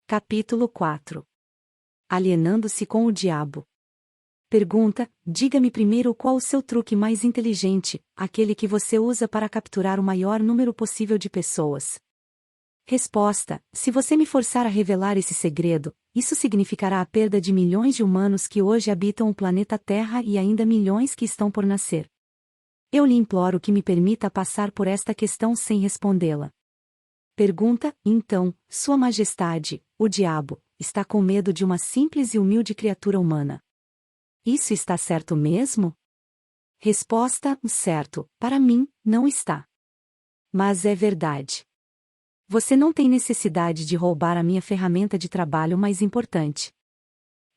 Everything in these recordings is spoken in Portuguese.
Capítulo 4. Alienando-se com o diabo. Pergunta: diga-me primeiro qual o seu truque mais inteligente, aquele que você usa para capturar o maior número possível de pessoas. Resposta: se você me forçar a revelar esse segredo, isso significará a perda de milhões de humanos que hoje habitam o planeta Terra e ainda milhões que estão por nascer. Eu lhe imploro que me permita passar por esta questão sem respondê-la. Pergunta: então, Sua Majestade, o diabo, está com medo de uma simples e humilde criatura humana. Isso está certo mesmo? Resposta: certo, para mim, não está. Mas é verdade. Você não tem necessidade de roubar a minha ferramenta de trabalho mais importante.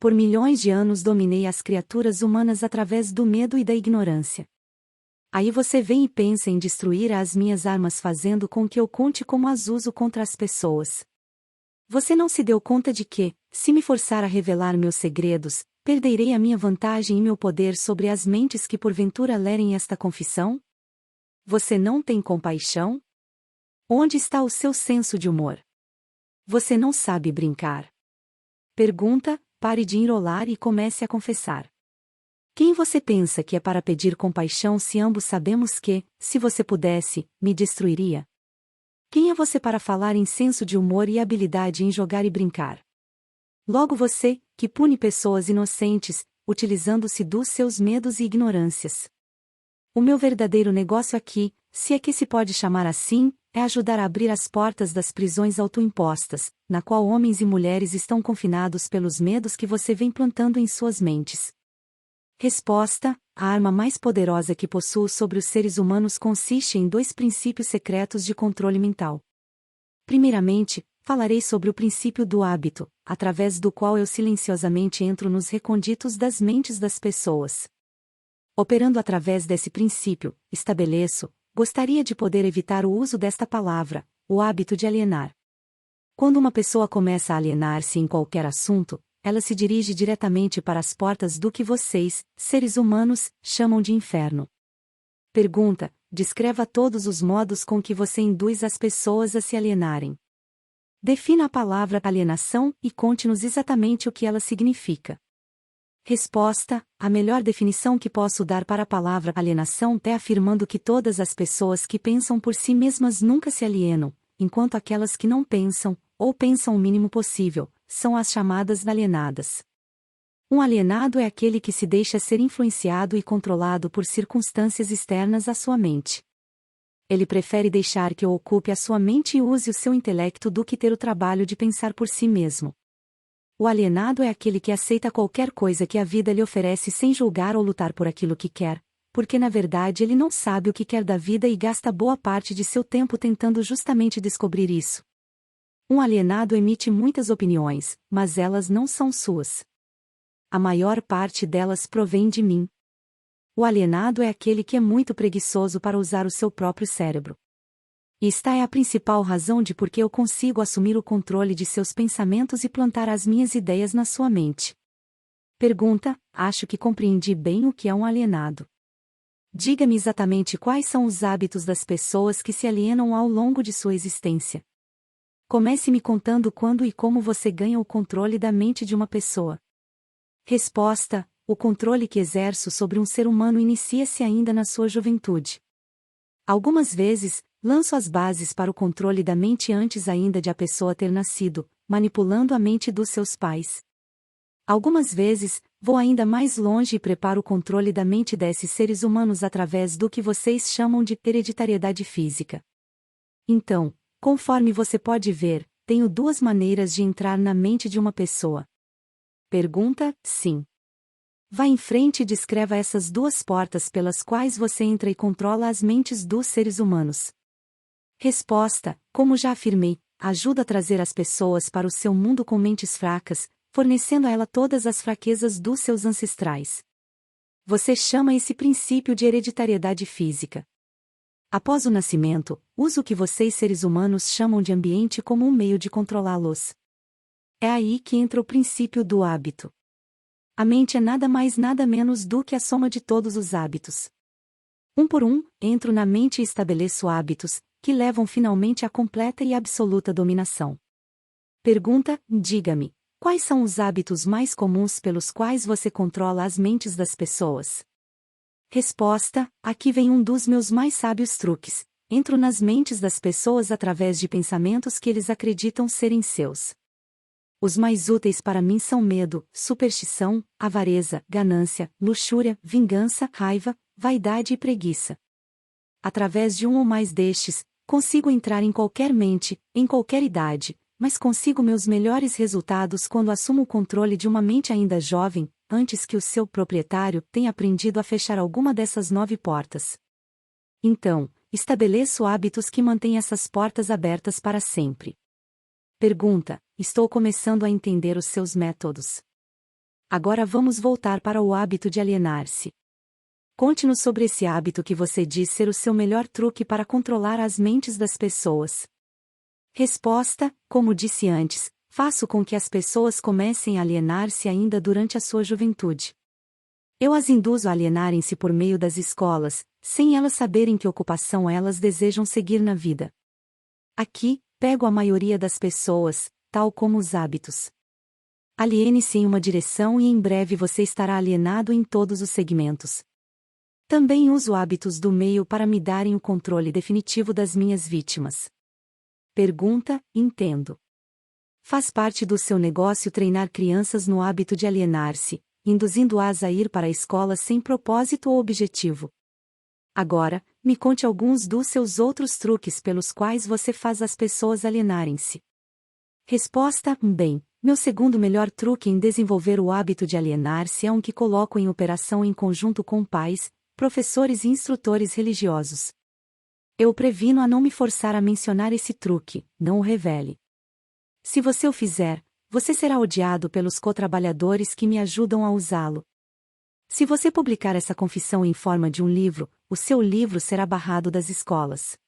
Por milhões de anos dominei as criaturas humanas através do medo e da ignorância. Aí você vem e pensa em destruir as minhas armas fazendo com que eu conte como as uso contra as pessoas. Você não se deu conta de que, se me forçar a revelar meus segredos, perderei a minha vantagem e meu poder sobre as mentes que porventura lerem esta confissão? Você não tem compaixão? Onde está o seu senso de humor? Você não sabe brincar. Pergunta: pare de enrolar e comece a confessar. Quem você pensa que é para pedir compaixão se ambos sabemos que, se você pudesse, me destruiria? Quem é você para falar em senso de humor e habilidade em jogar e brincar? Logo você, que pune pessoas inocentes, utilizando-se dos seus medos e ignorâncias. O meu verdadeiro negócio aqui, se é que se pode chamar assim, é ajudar a abrir as portas das prisões autoimpostas, na qual homens e mulheres estão confinados pelos medos que você vem plantando em suas mentes. Resposta: a arma mais poderosa que possuo sobre os seres humanos consiste em 2 princípios secretos de controle mental. Primeiramente, falarei sobre o princípio do hábito, através do qual eu silenciosamente entro nos reconditos das mentes das pessoas. Operando através desse princípio, gostaria de poder evitar o uso desta palavra, o hábito de alienar. Quando uma pessoa começa a alienar-se em qualquer assunto, ela se dirige diretamente para as portas do que vocês, seres humanos, chamam de inferno. Pergunta: descreva todos os modos com que você induz as pessoas a se alienarem. Defina a palavra alienação e conte-nos exatamente o que ela significa. Resposta: a melhor definição que posso dar para a palavra alienação é afirmando que todas as pessoas que pensam por si mesmas nunca se alienam, enquanto aquelas que não pensam, ou pensam o mínimo possível, são as chamadas alienadas. Um alienado é aquele que se deixa ser influenciado e controlado por circunstâncias externas à sua mente. Ele prefere deixar que eu ocupe a sua mente e use o seu intelecto do que ter o trabalho de pensar por si mesmo. O alienado é aquele que aceita qualquer coisa que a vida lhe oferece sem julgar ou lutar por aquilo que quer, porque na verdade ele não sabe o que quer da vida e gasta boa parte de seu tempo tentando justamente descobrir isso. Um alienado emite muitas opiniões, mas elas não são suas. A maior parte delas provém de mim. O alienado é aquele que é muito preguiçoso para usar o seu próprio cérebro. E esta é a principal razão de por que eu consigo assumir o controle de seus pensamentos e plantar as minhas ideias na sua mente. Pergunta: acho que compreendi bem o que é um alienado. Diga-me exatamente quais são os hábitos das pessoas que se alienam ao longo de sua existência. Comece me contando quando e como você ganha o controle da mente de uma pessoa. Resposta: o controle que exerço sobre um ser humano inicia-se ainda na sua juventude. Algumas vezes, lanço as bases para o controle da mente antes ainda de a pessoa ter nascido, manipulando a mente dos seus pais. Algumas vezes, vou ainda mais longe e preparo o controle da mente desses seres humanos através do que vocês chamam de hereditariedade física. Então, conforme você pode ver, tenho 2 maneiras de entrar na mente de uma pessoa. Pergunta: sim. Vá em frente e descreva essas 2 portas pelas quais você entra e controla as mentes dos seres humanos. Resposta: como já afirmei, ajuda a trazer as pessoas para o seu mundo com mentes fracas, fornecendo a ela todas as fraquezas dos seus ancestrais. Você chama esse princípio de hereditariedade física. Após o nascimento, uso o que vocês seres humanos chamam de ambiente como um meio de controlá-los. É aí que entra o princípio do hábito. A mente é nada mais nada menos do que a soma de todos os hábitos. Um por um, entro na mente e estabeleço hábitos, que levam finalmente à completa e absoluta dominação. Pergunta: diga-me, quais são os hábitos mais comuns pelos quais você controla as mentes das pessoas? Resposta: aqui vem um dos meus mais sábios truques. Entro nas mentes das pessoas através de pensamentos que eles acreditam serem seus. Os mais úteis para mim são medo, superstição, avareza, ganância, luxúria, vingança, raiva, vaidade e preguiça. Através de um ou mais destes, consigo entrar em qualquer mente, em qualquer idade, mas consigo meus melhores resultados quando assumo o controle de uma mente ainda jovem, antes que o seu proprietário tenha aprendido a fechar alguma dessas 9 portas. Então, estabeleço hábitos que mantêm essas portas abertas para sempre. Pergunta: estou começando a entender os seus métodos. Agora vamos voltar para o hábito de alienar-se. Conte-nos sobre esse hábito que você diz ser o seu melhor truque para controlar as mentes das pessoas. Resposta: como disse antes, faço com que as pessoas comecem a alienar-se ainda durante a sua juventude. Eu as induzo a alienarem-se por meio das escolas, sem elas saberem que ocupação elas desejam seguir na vida. Aqui, pego a maioria das pessoas, tal como os hábitos. Aliene-se em uma direção e em breve você estará alienado em todos os segmentos. Também uso hábitos do meio para me darem o controle definitivo das minhas vítimas. Pergunta: entendo. Faz parte do seu negócio treinar crianças no hábito de alienar-se, induzindo-as a ir para a escola sem propósito ou objetivo. Agora, me conte alguns dos seus outros truques pelos quais você faz as pessoas alienarem-se. Resposta: bem, meu segundo melhor truque em desenvolver o hábito de alienar-se é um que coloco em operação em conjunto com pais, professores e instrutores religiosos. Eu o previno a não me forçar a mencionar esse truque, não o revele. Se você o fizer, você será odiado pelos co-trabalhadores que me ajudam a usá-lo. Se você publicar essa confissão em forma de um livro, o seu livro será barrado das escolas.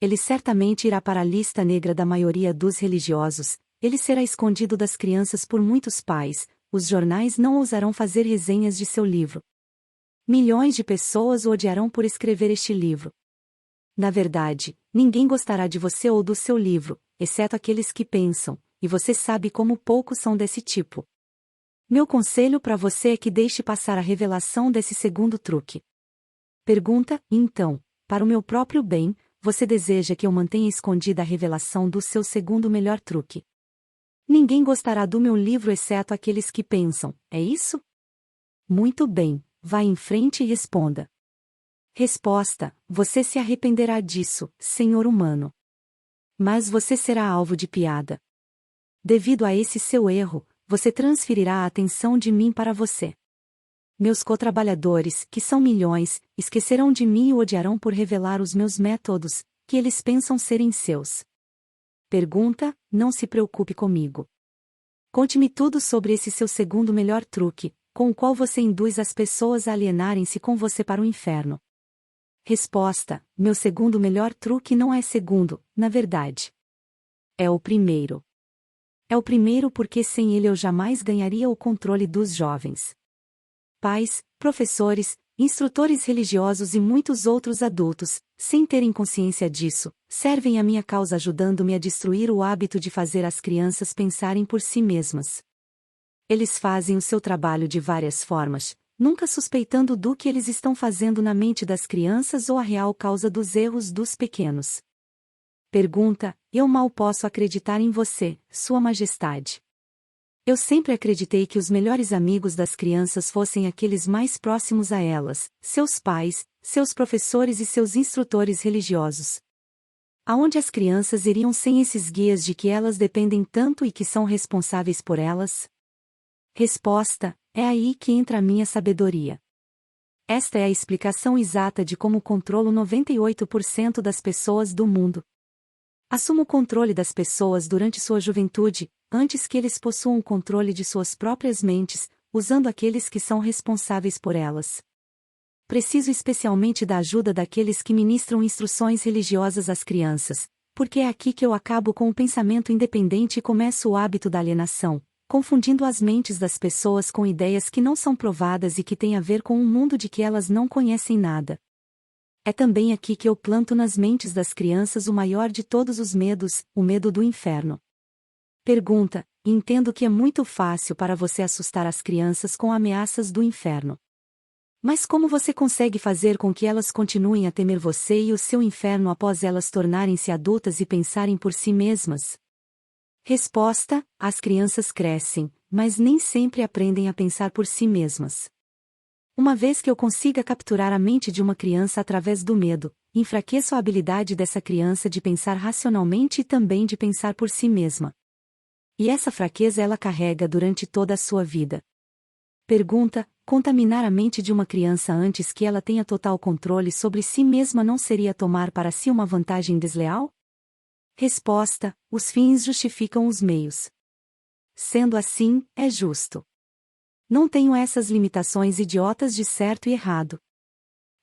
Ele certamente irá para a lista negra da maioria dos religiosos, ele será escondido das crianças por muitos pais, os jornais não ousarão fazer resenhas de seu livro. Milhões de pessoas o odiarão por escrever este livro. Na verdade, ninguém gostará de você ou do seu livro, exceto aqueles que pensam, e você sabe como poucos são desse tipo. Meu conselho para você é que deixe passar a revelação desse segundo truque. Pergunta: então, para o meu próprio bem, você deseja que eu mantenha escondida a revelação do seu segundo melhor truque? Ninguém gostará do meu livro exceto aqueles que pensam, é isso? Muito bem, vá em frente e responda. Resposta: você se arrependerá disso, senhor humano. Mas você será alvo de piada. Devido a esse seu erro, você transferirá a atenção de mim para você. Meus co-trabalhadores, que são milhões, esquecerão de mim e o odiarão por revelar os meus métodos, que eles pensam serem seus. Pergunta: não se preocupe comigo. Conte-me tudo sobre esse seu segundo melhor truque, com o qual você induz as pessoas a alienarem-se com você para o inferno. Resposta: meu segundo melhor truque não é segundo, na verdade. É o primeiro. É o primeiro porque sem ele eu jamais ganharia o controle dos jovens. Pais, professores, instrutores religiosos e muitos outros adultos, sem terem consciência disso, servem à minha causa ajudando-me a destruir o hábito de fazer as crianças pensarem por si mesmas. Eles fazem o seu trabalho de várias formas, nunca suspeitando do que eles estão fazendo na mente das crianças ou a real causa dos erros dos pequenos. Pergunta: eu mal posso acreditar em você, Sua Majestade. Eu sempre acreditei que os melhores amigos das crianças fossem aqueles mais próximos a elas, seus pais, seus professores e seus instrutores religiosos. Aonde as crianças iriam sem esses guias de que elas dependem tanto e que são responsáveis por elas? Resposta: é aí que entra a minha sabedoria. Esta é a explicação exata de como controlo 98% das pessoas do mundo. Assumo o controle das pessoas durante sua juventude, antes que eles possuam o controle de suas próprias mentes, usando aqueles que são responsáveis por elas. Preciso especialmente da ajuda daqueles que ministram instruções religiosas às crianças, porque é aqui que eu acabo com o pensamento independente e começo o hábito da alienação, confundindo as mentes das pessoas com ideias que não são provadas e que têm a ver com um mundo de que elas não conhecem nada. É também aqui que eu planto nas mentes das crianças o maior de todos os medos, o medo do inferno. Pergunta: entendo que é muito fácil para você assustar as crianças com ameaças do inferno. Mas como você consegue fazer com que elas continuem a temer você e o seu inferno após elas tornarem-se adultas e pensarem por si mesmas? Resposta: as crianças crescem, mas nem sempre aprendem a pensar por si mesmas. Uma vez que eu consiga capturar a mente de uma criança através do medo, enfraqueço a habilidade dessa criança de pensar racionalmente e também de pensar por si mesma. E essa fraqueza ela carrega durante toda a sua vida. Pergunta: contaminar a mente de uma criança antes que ela tenha total controle sobre si mesma não seria tomar para si uma vantagem desleal? Resposta: os fins justificam os meios. Sendo assim, é justo. Não tenho essas limitações idiotas de certo e errado.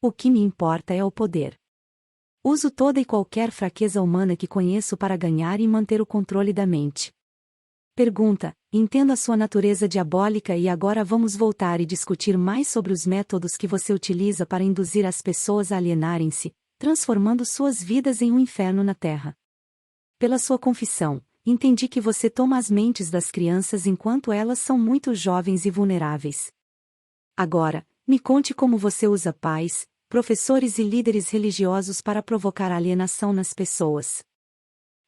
O que me importa é o poder. Uso toda e qualquer fraqueza humana que conheço para ganhar e manter o controle da mente. Pergunta: entendo a sua natureza diabólica e agora vamos voltar e discutir mais sobre os métodos que você utiliza para induzir as pessoas a alienarem-se, transformando suas vidas em um inferno na Terra. Pela sua confissão, entendi que você toma as mentes das crianças enquanto elas são muito jovens e vulneráveis. Agora, me conte como você usa pais, professores e líderes religiosos para provocar a alienação nas pessoas.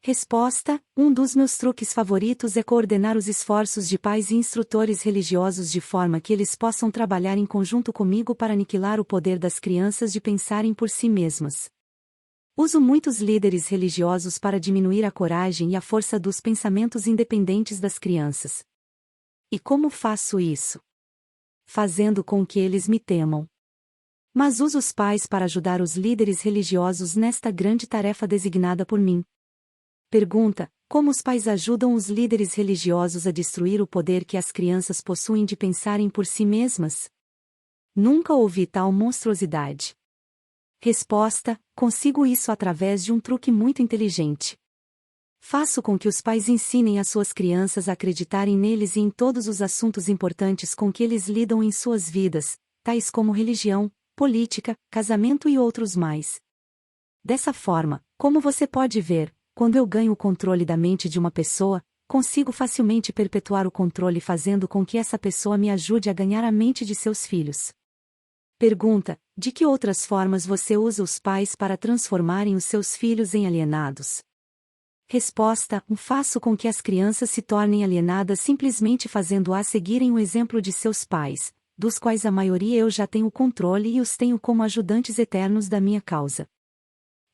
Resposta: um dos meus truques favoritos é coordenar os esforços de pais e instrutores religiosos de forma que eles possam trabalhar em conjunto comigo para aniquilar o poder das crianças de pensarem por si mesmas. Uso muitos líderes religiosos para diminuir a coragem e a força dos pensamentos independentes das crianças. E como faço isso? Fazendo com que eles me temam. Mas uso os pais para ajudar os líderes religiosos nesta grande tarefa designada por mim. Pergunta: como os pais ajudam os líderes religiosos a destruir o poder que as crianças possuem de pensarem por si mesmas? Nunca ouvi tal monstruosidade. Resposta: consigo isso através de um truque muito inteligente. Faço com que os pais ensinem as suas crianças a acreditarem neles e em todos os assuntos importantes com que eles lidam em suas vidas, tais como religião, política, casamento e outros mais. Dessa forma, como você pode ver, quando eu ganho o controle da mente de uma pessoa, consigo facilmente perpetuar o controle fazendo com que essa pessoa me ajude a ganhar a mente de seus filhos. Pergunta: de que outras formas você usa os pais para transformarem os seus filhos em alienados? Resposta: faço com que as crianças se tornem alienadas simplesmente fazendo-as seguirem o exemplo de seus pais, dos quais a maioria eu já tenho controle e os tenho como ajudantes eternos da minha causa.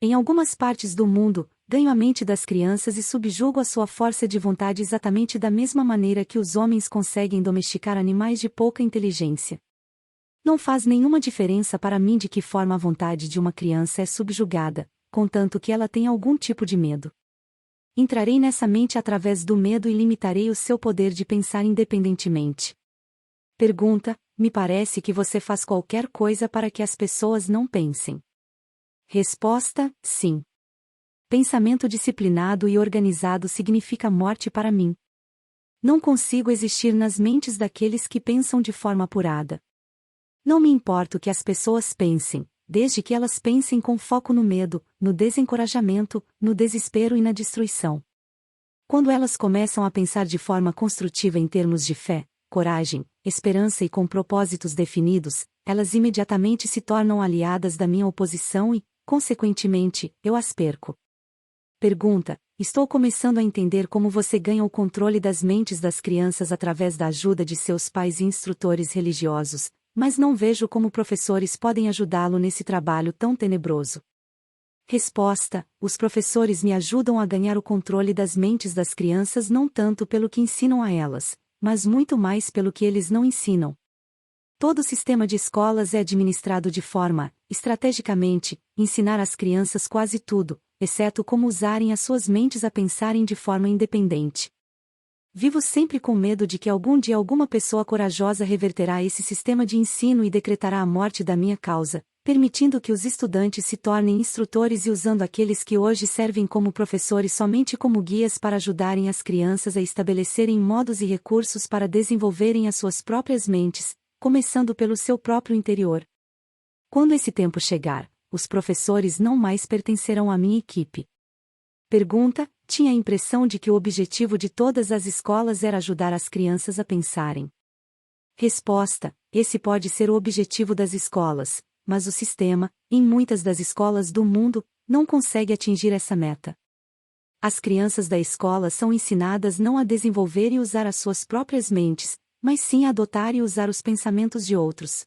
Em algumas partes do mundo, ganho a mente das crianças e subjugo a sua força de vontade exatamente da mesma maneira que os homens conseguem domesticar animais de pouca inteligência. Não faz nenhuma diferença para mim de que forma a vontade de uma criança é subjugada, contanto que ela tenha algum tipo de medo. Entrarei nessa mente através do medo e limitarei o seu poder de pensar independentemente. Pergunta: me parece que você faz qualquer coisa para que as pessoas não pensem. Resposta: sim. Pensamento disciplinado e organizado significa morte para mim. Não consigo existir nas mentes daqueles que pensam de forma apurada. Não me importa o que as pessoas pensem, desde que elas pensem com foco no medo, no desencorajamento, no desespero e na destruição. Quando elas começam a pensar de forma construtiva em termos de fé, coragem, esperança e com propósitos definidos, elas imediatamente se tornam aliadas da minha oposição e, consequentemente, eu as perco. Pergunta: estou começando a entender como você ganha o controle das mentes das crianças através da ajuda de seus pais e instrutores religiosos, mas não vejo como professores podem ajudá-lo nesse trabalho tão tenebroso. Resposta: os professores me ajudam a ganhar o controle das mentes das crianças não tanto pelo que ensinam a elas, mas muito mais pelo que eles não ensinam. Todo o sistema de escolas é administrado de forma, estrategicamente, ensinar às crianças quase tudo, exceto como usarem as suas mentes a pensarem de forma independente. Vivo sempre com medo de que algum dia alguma pessoa corajosa reverterá esse sistema de ensino e decretará a morte da minha causa, permitindo que os estudantes se tornem instrutores e usando aqueles que hoje servem como professores somente como guias para ajudarem as crianças a estabelecerem modos e recursos para desenvolverem as suas próprias mentes, começando pelo seu próprio interior. Quando esse tempo chegar, os professores não mais pertencerão à minha equipe. Pergunta: tinha a impressão de que o objetivo de todas as escolas era ajudar as crianças a pensarem. Resposta: esse pode ser o objetivo das escolas, mas o sistema, em muitas das escolas do mundo, não consegue atingir essa meta. As crianças da escola são ensinadas não a desenvolver e usar as suas próprias mentes, mas sim a adotar e usar os pensamentos de outros.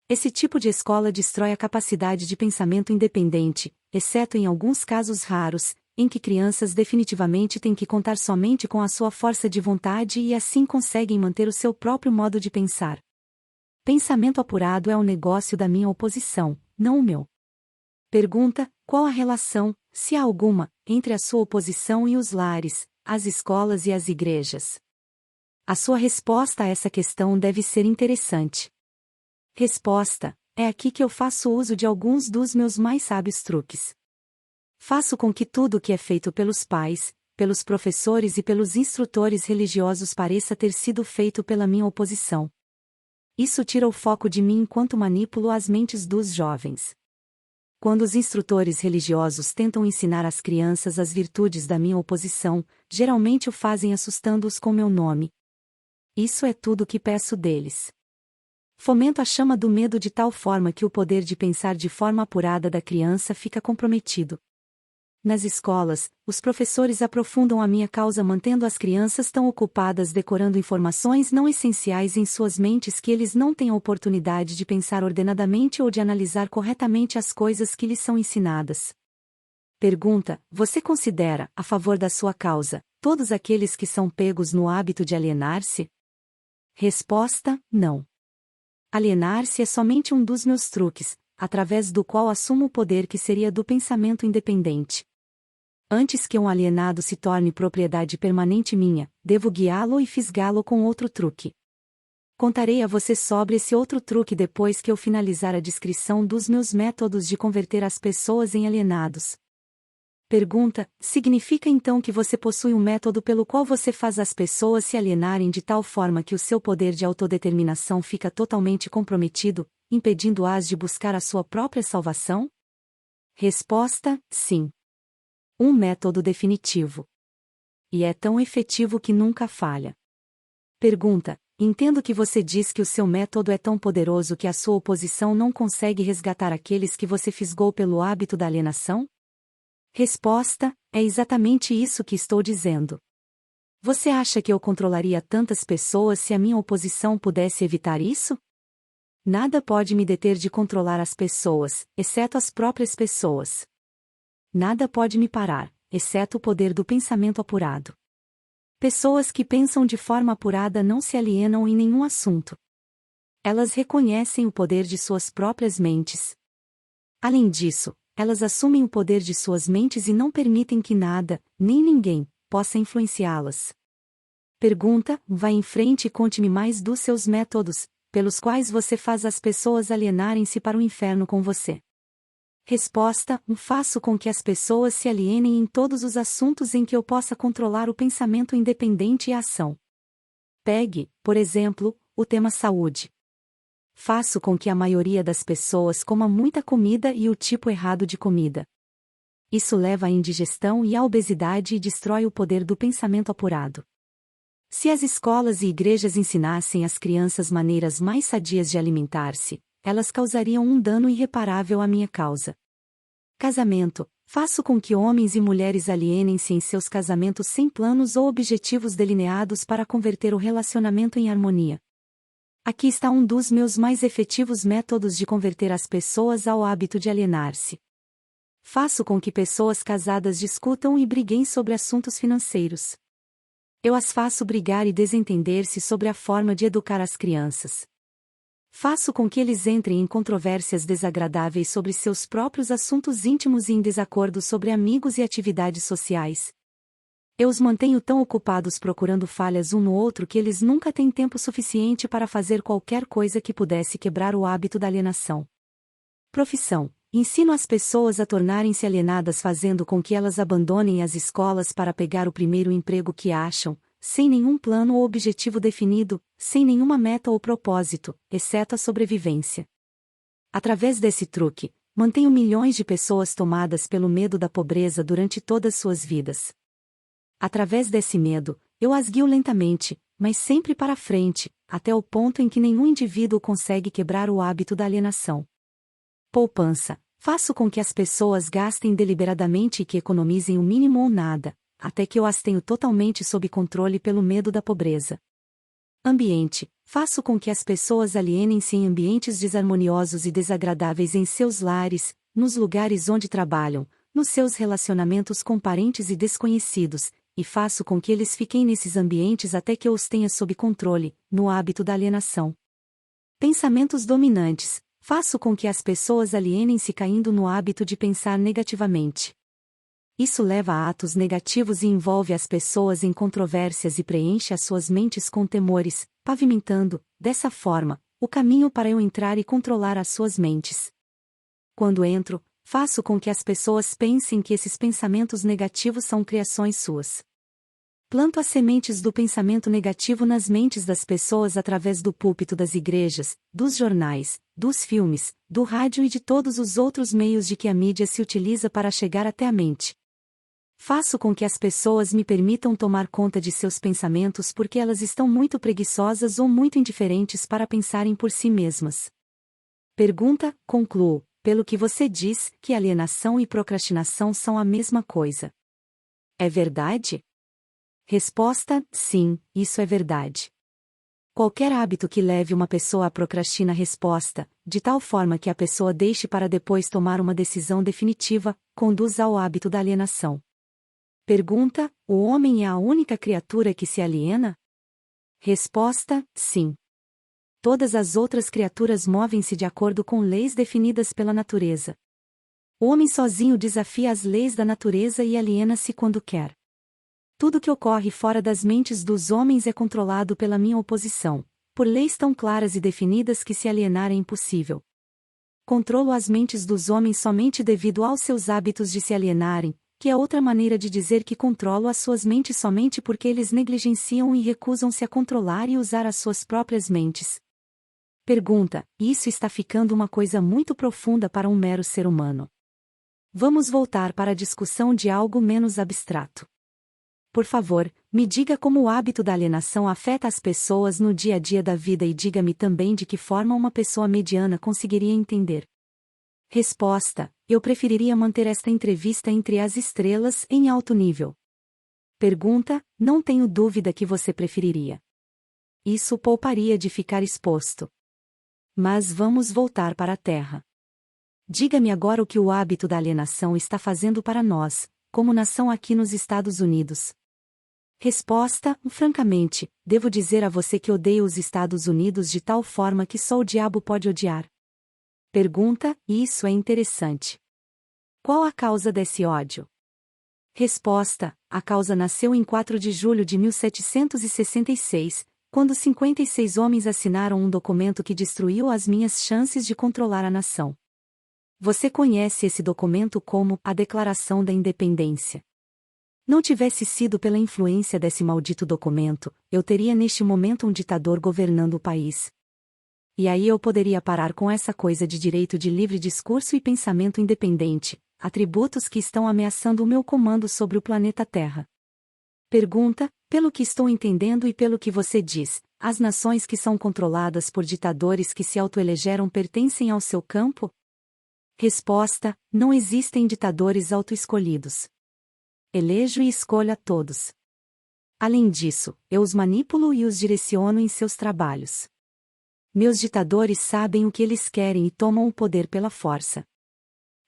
Esse tipo de escola destrói a capacidade de pensamento independente, exceto em alguns casos raros, em que crianças definitivamente têm que contar somente com a sua força de vontade e assim conseguem manter o seu próprio modo de pensar. Pensamento apurado é o negócio da minha oposição, não o meu. Pergunta: qual a relação, se há alguma, entre a sua oposição e os lares, as escolas e as igrejas? A sua resposta a essa questão deve ser interessante. Resposta: é aqui que eu faço uso de alguns dos meus mais sábios truques. Faço com que tudo o que é feito pelos pais, pelos professores e pelos instrutores religiosos pareça ter sido feito pela minha oposição. Isso tira o foco de mim enquanto manipulo as mentes dos jovens. Quando os instrutores religiosos tentam ensinar às crianças as virtudes da minha oposição, geralmente o fazem assustando-os com meu nome. Isso é tudo o que peço deles. Fomento a chama do medo de tal forma que o poder de pensar de forma apurada da criança fica comprometido. Nas escolas, os professores aprofundam a minha causa mantendo as crianças tão ocupadas decorando informações não essenciais em suas mentes que eles não têm a oportunidade de pensar ordenadamente ou de analisar corretamente as coisas que lhes são ensinadas. Pergunta: você considera, a favor da sua causa, todos aqueles que são pegos no hábito de alienar-se? Resposta: não. Alienar-se é somente um dos meus truques, através do qual assumo o poder que seria do pensamento independente. Antes que um alienado se torne propriedade permanente minha, devo guiá-lo e fisgá-lo com outro truque. Contarei a você sobre esse outro truque depois que eu finalizar a descrição dos meus métodos de converter as pessoas em alienados. Pergunta: significa então que você possui um método pelo qual você faz as pessoas se alienarem de tal forma que o seu poder de autodeterminação fica totalmente comprometido, impedindo-as de buscar a sua própria salvação? Resposta: sim. Um método definitivo. E é tão efetivo que nunca falha. Pergunta: entendo que você diz que o seu método é tão poderoso que a sua oposição não consegue resgatar aqueles que você fisgou pelo hábito da alienação? Resposta: é exatamente isso que estou dizendo. Você acha que eu controlaria tantas pessoas se a minha oposição pudesse evitar isso? Nada pode me deter de controlar as pessoas, exceto as próprias pessoas. Nada pode me parar, exceto o poder do pensamento apurado. Pessoas que pensam de forma apurada não se alienam em nenhum assunto. Elas reconhecem o poder de suas próprias mentes. Além disso, elas assumem o poder de suas mentes e não permitem que nada, nem ninguém, possa influenciá-las. Pergunta: vá em frente e conte-me mais dos seus métodos, pelos quais você faz as pessoas alienarem-se para o inferno com você. Resposta: faço com que as pessoas se alienem em todos os assuntos em que eu possa controlar o pensamento independente e a ação. Pegue, por exemplo, o tema saúde. Faço com que a maioria das pessoas coma muita comida e o tipo errado de comida. Isso leva à indigestão e à obesidade e destrói o poder do pensamento apurado. Se as escolas e igrejas ensinassem às crianças maneiras mais sadias de alimentar-se, elas causariam um dano irreparável à minha causa. Casamento: faço com que homens e mulheres alienem-se em seus casamentos sem planos ou objetivos delineados para converter o relacionamento em harmonia. Aqui está um dos meus mais efetivos métodos de converter as pessoas ao hábito de alienar-se. Faço com que pessoas casadas discutam e briguem sobre assuntos financeiros. Eu as faço brigar e desentender-se sobre a forma de educar as crianças. Faço com que eles entrem em controvérsias desagradáveis sobre seus próprios assuntos íntimos e em desacordo sobre amigos e atividades sociais. Eu os mantenho tão ocupados procurando falhas um no outro que eles nunca têm tempo suficiente para fazer qualquer coisa que pudesse quebrar o hábito da alienação. Profissão: ensino as pessoas a tornarem-se alienadas fazendo com que elas abandonem as escolas para pegar o primeiro emprego que acham, sem nenhum plano ou objetivo definido, sem nenhuma meta ou propósito, exceto a sobrevivência. Através desse truque, mantenho milhões de pessoas tomadas pelo medo da pobreza durante todas suas vidas. Através desse medo, eu as guio lentamente, mas sempre para frente, até o ponto em que nenhum indivíduo consegue quebrar o hábito da alienação. Poupança. Faço com que as pessoas gastem deliberadamente e que economizem o mínimo ou nada, até que eu as tenho totalmente sob controle pelo medo da pobreza. Ambiente. Faço com que as pessoas alienem-se em ambientes desarmoniosos e desagradáveis em seus lares, nos lugares onde trabalham, nos seus relacionamentos com parentes e desconhecidos, e faço com que eles fiquem nesses ambientes até que eu os tenha sob controle, no hábito da alienação. Pensamentos dominantes. Faço com que as pessoas alienem-se caindo no hábito de pensar negativamente. Isso leva a atos negativos e envolve as pessoas em controvérsias e preenche as suas mentes com temores, pavimentando, dessa forma, o caminho para eu entrar e controlar as suas mentes. Quando entro, faço com que as pessoas pensem que esses pensamentos negativos são criações suas. Planto as sementes do pensamento negativo nas mentes das pessoas através do púlpito das igrejas, dos jornais, dos filmes, do rádio e de todos os outros meios de que a mídia se utiliza para chegar até a mente. Faço com que as pessoas me permitam tomar conta de seus pensamentos porque elas estão muito preguiçosas ou muito indiferentes para pensarem por si mesmas. Pergunta, concluo, pelo que você diz, que alienação e procrastinação são a mesma coisa. É verdade? Resposta, sim, isso é verdade. Qualquer hábito que leve uma pessoa a procrastinar a resposta, de tal forma que a pessoa deixe para depois tomar uma decisão definitiva, conduz ao hábito da alienação. Pergunta, o homem é a única criatura que se aliena? Resposta, sim. Todas as outras criaturas movem-se de acordo com leis definidas pela natureza. O homem sozinho desafia as leis da natureza e aliena-se quando quer. Tudo que ocorre fora das mentes dos homens é controlado pela minha oposição, por leis tão claras e definidas que se alienar é impossível. Controlo as mentes dos homens somente devido aos seus hábitos de se alienarem, que é outra maneira de dizer que controlo as suas mentes somente porque eles negligenciam e recusam-se a controlar e usar as suas próprias mentes. Pergunta, isso está ficando uma coisa muito profunda para um mero ser humano. Vamos voltar para a discussão de algo menos abstrato. Por favor, me diga como o hábito da alienação afeta as pessoas no dia a dia da vida e diga-me também de que forma uma pessoa mediana conseguiria entender. Resposta, eu preferiria manter esta entrevista entre as estrelas em alto nível. Pergunta, não tenho dúvida que você preferiria. Isso o pouparia de ficar exposto. Mas vamos voltar para a Terra. Diga-me agora o que o hábito da alienação está fazendo para nós, como nação aqui nos Estados Unidos. Resposta, francamente, devo dizer a você que odeio os Estados Unidos de tal forma que só o diabo pode odiar. Pergunta, e isso é interessante. Qual a causa desse ódio? Resposta, a causa nasceu em 4 de julho de 1766, quando 56 homens assinaram um documento que destruiu as minhas chances de controlar a nação. Você conhece esse documento como a Declaração da Independência. Não tivesse sido pela influência desse maldito documento, eu teria neste momento um ditador governando o país. E aí eu poderia parar com essa coisa de direito de livre discurso e pensamento independente, atributos que estão ameaçando o meu comando sobre o planeta Terra. Pergunta, pelo que estou entendendo e pelo que você diz, as nações que são controladas por ditadores que se autoelegeram pertencem ao seu campo? Resposta, não existem ditadores autoescolhidos. Elejo e escolho a todos. Além disso, eu os manipulo e os direciono em seus trabalhos. Meus ditadores sabem o que eles querem e tomam o poder pela força.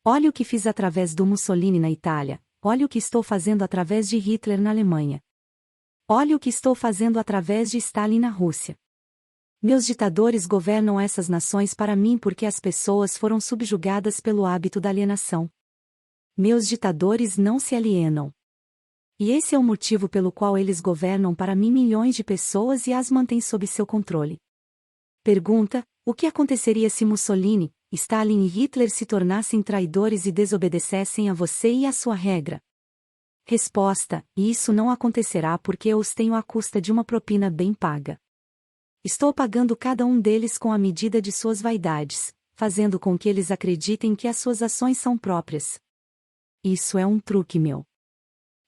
Olhe o que fiz através do Mussolini na Itália, olhe o que estou fazendo através de Hitler na Alemanha. Olhe o que estou fazendo através de Stalin na Rússia. Meus ditadores governam essas nações para mim porque as pessoas foram subjugadas pelo hábito da alienação. Meus ditadores não se alienam. E esse é o motivo pelo qual eles governam para mim milhões de pessoas e as mantêm sob seu controle. Pergunta, o que aconteceria se Mussolini, Stalin e Hitler se tornassem traidores e desobedecessem a você e a sua regra? Resposta, e isso não acontecerá porque eu os tenho à custa de uma propina bem paga. Estou pagando cada um deles com a medida de suas vaidades, fazendo com que eles acreditem que as suas ações são próprias. Isso é um truque meu.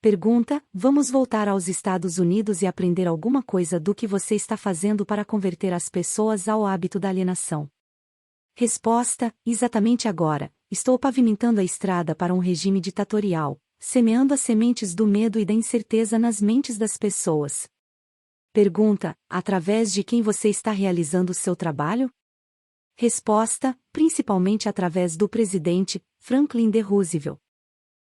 Pergunta: vamos voltar aos Estados Unidos e aprender alguma coisa do que você está fazendo para converter as pessoas ao hábito da alienação. Resposta: exatamente agora, estou pavimentando a estrada para um regime ditatorial, semeando as sementes do medo e da incerteza nas mentes das pessoas. Pergunta: através de quem você está realizando seu trabalho? Resposta: principalmente através do presidente Franklin D. Roosevelt.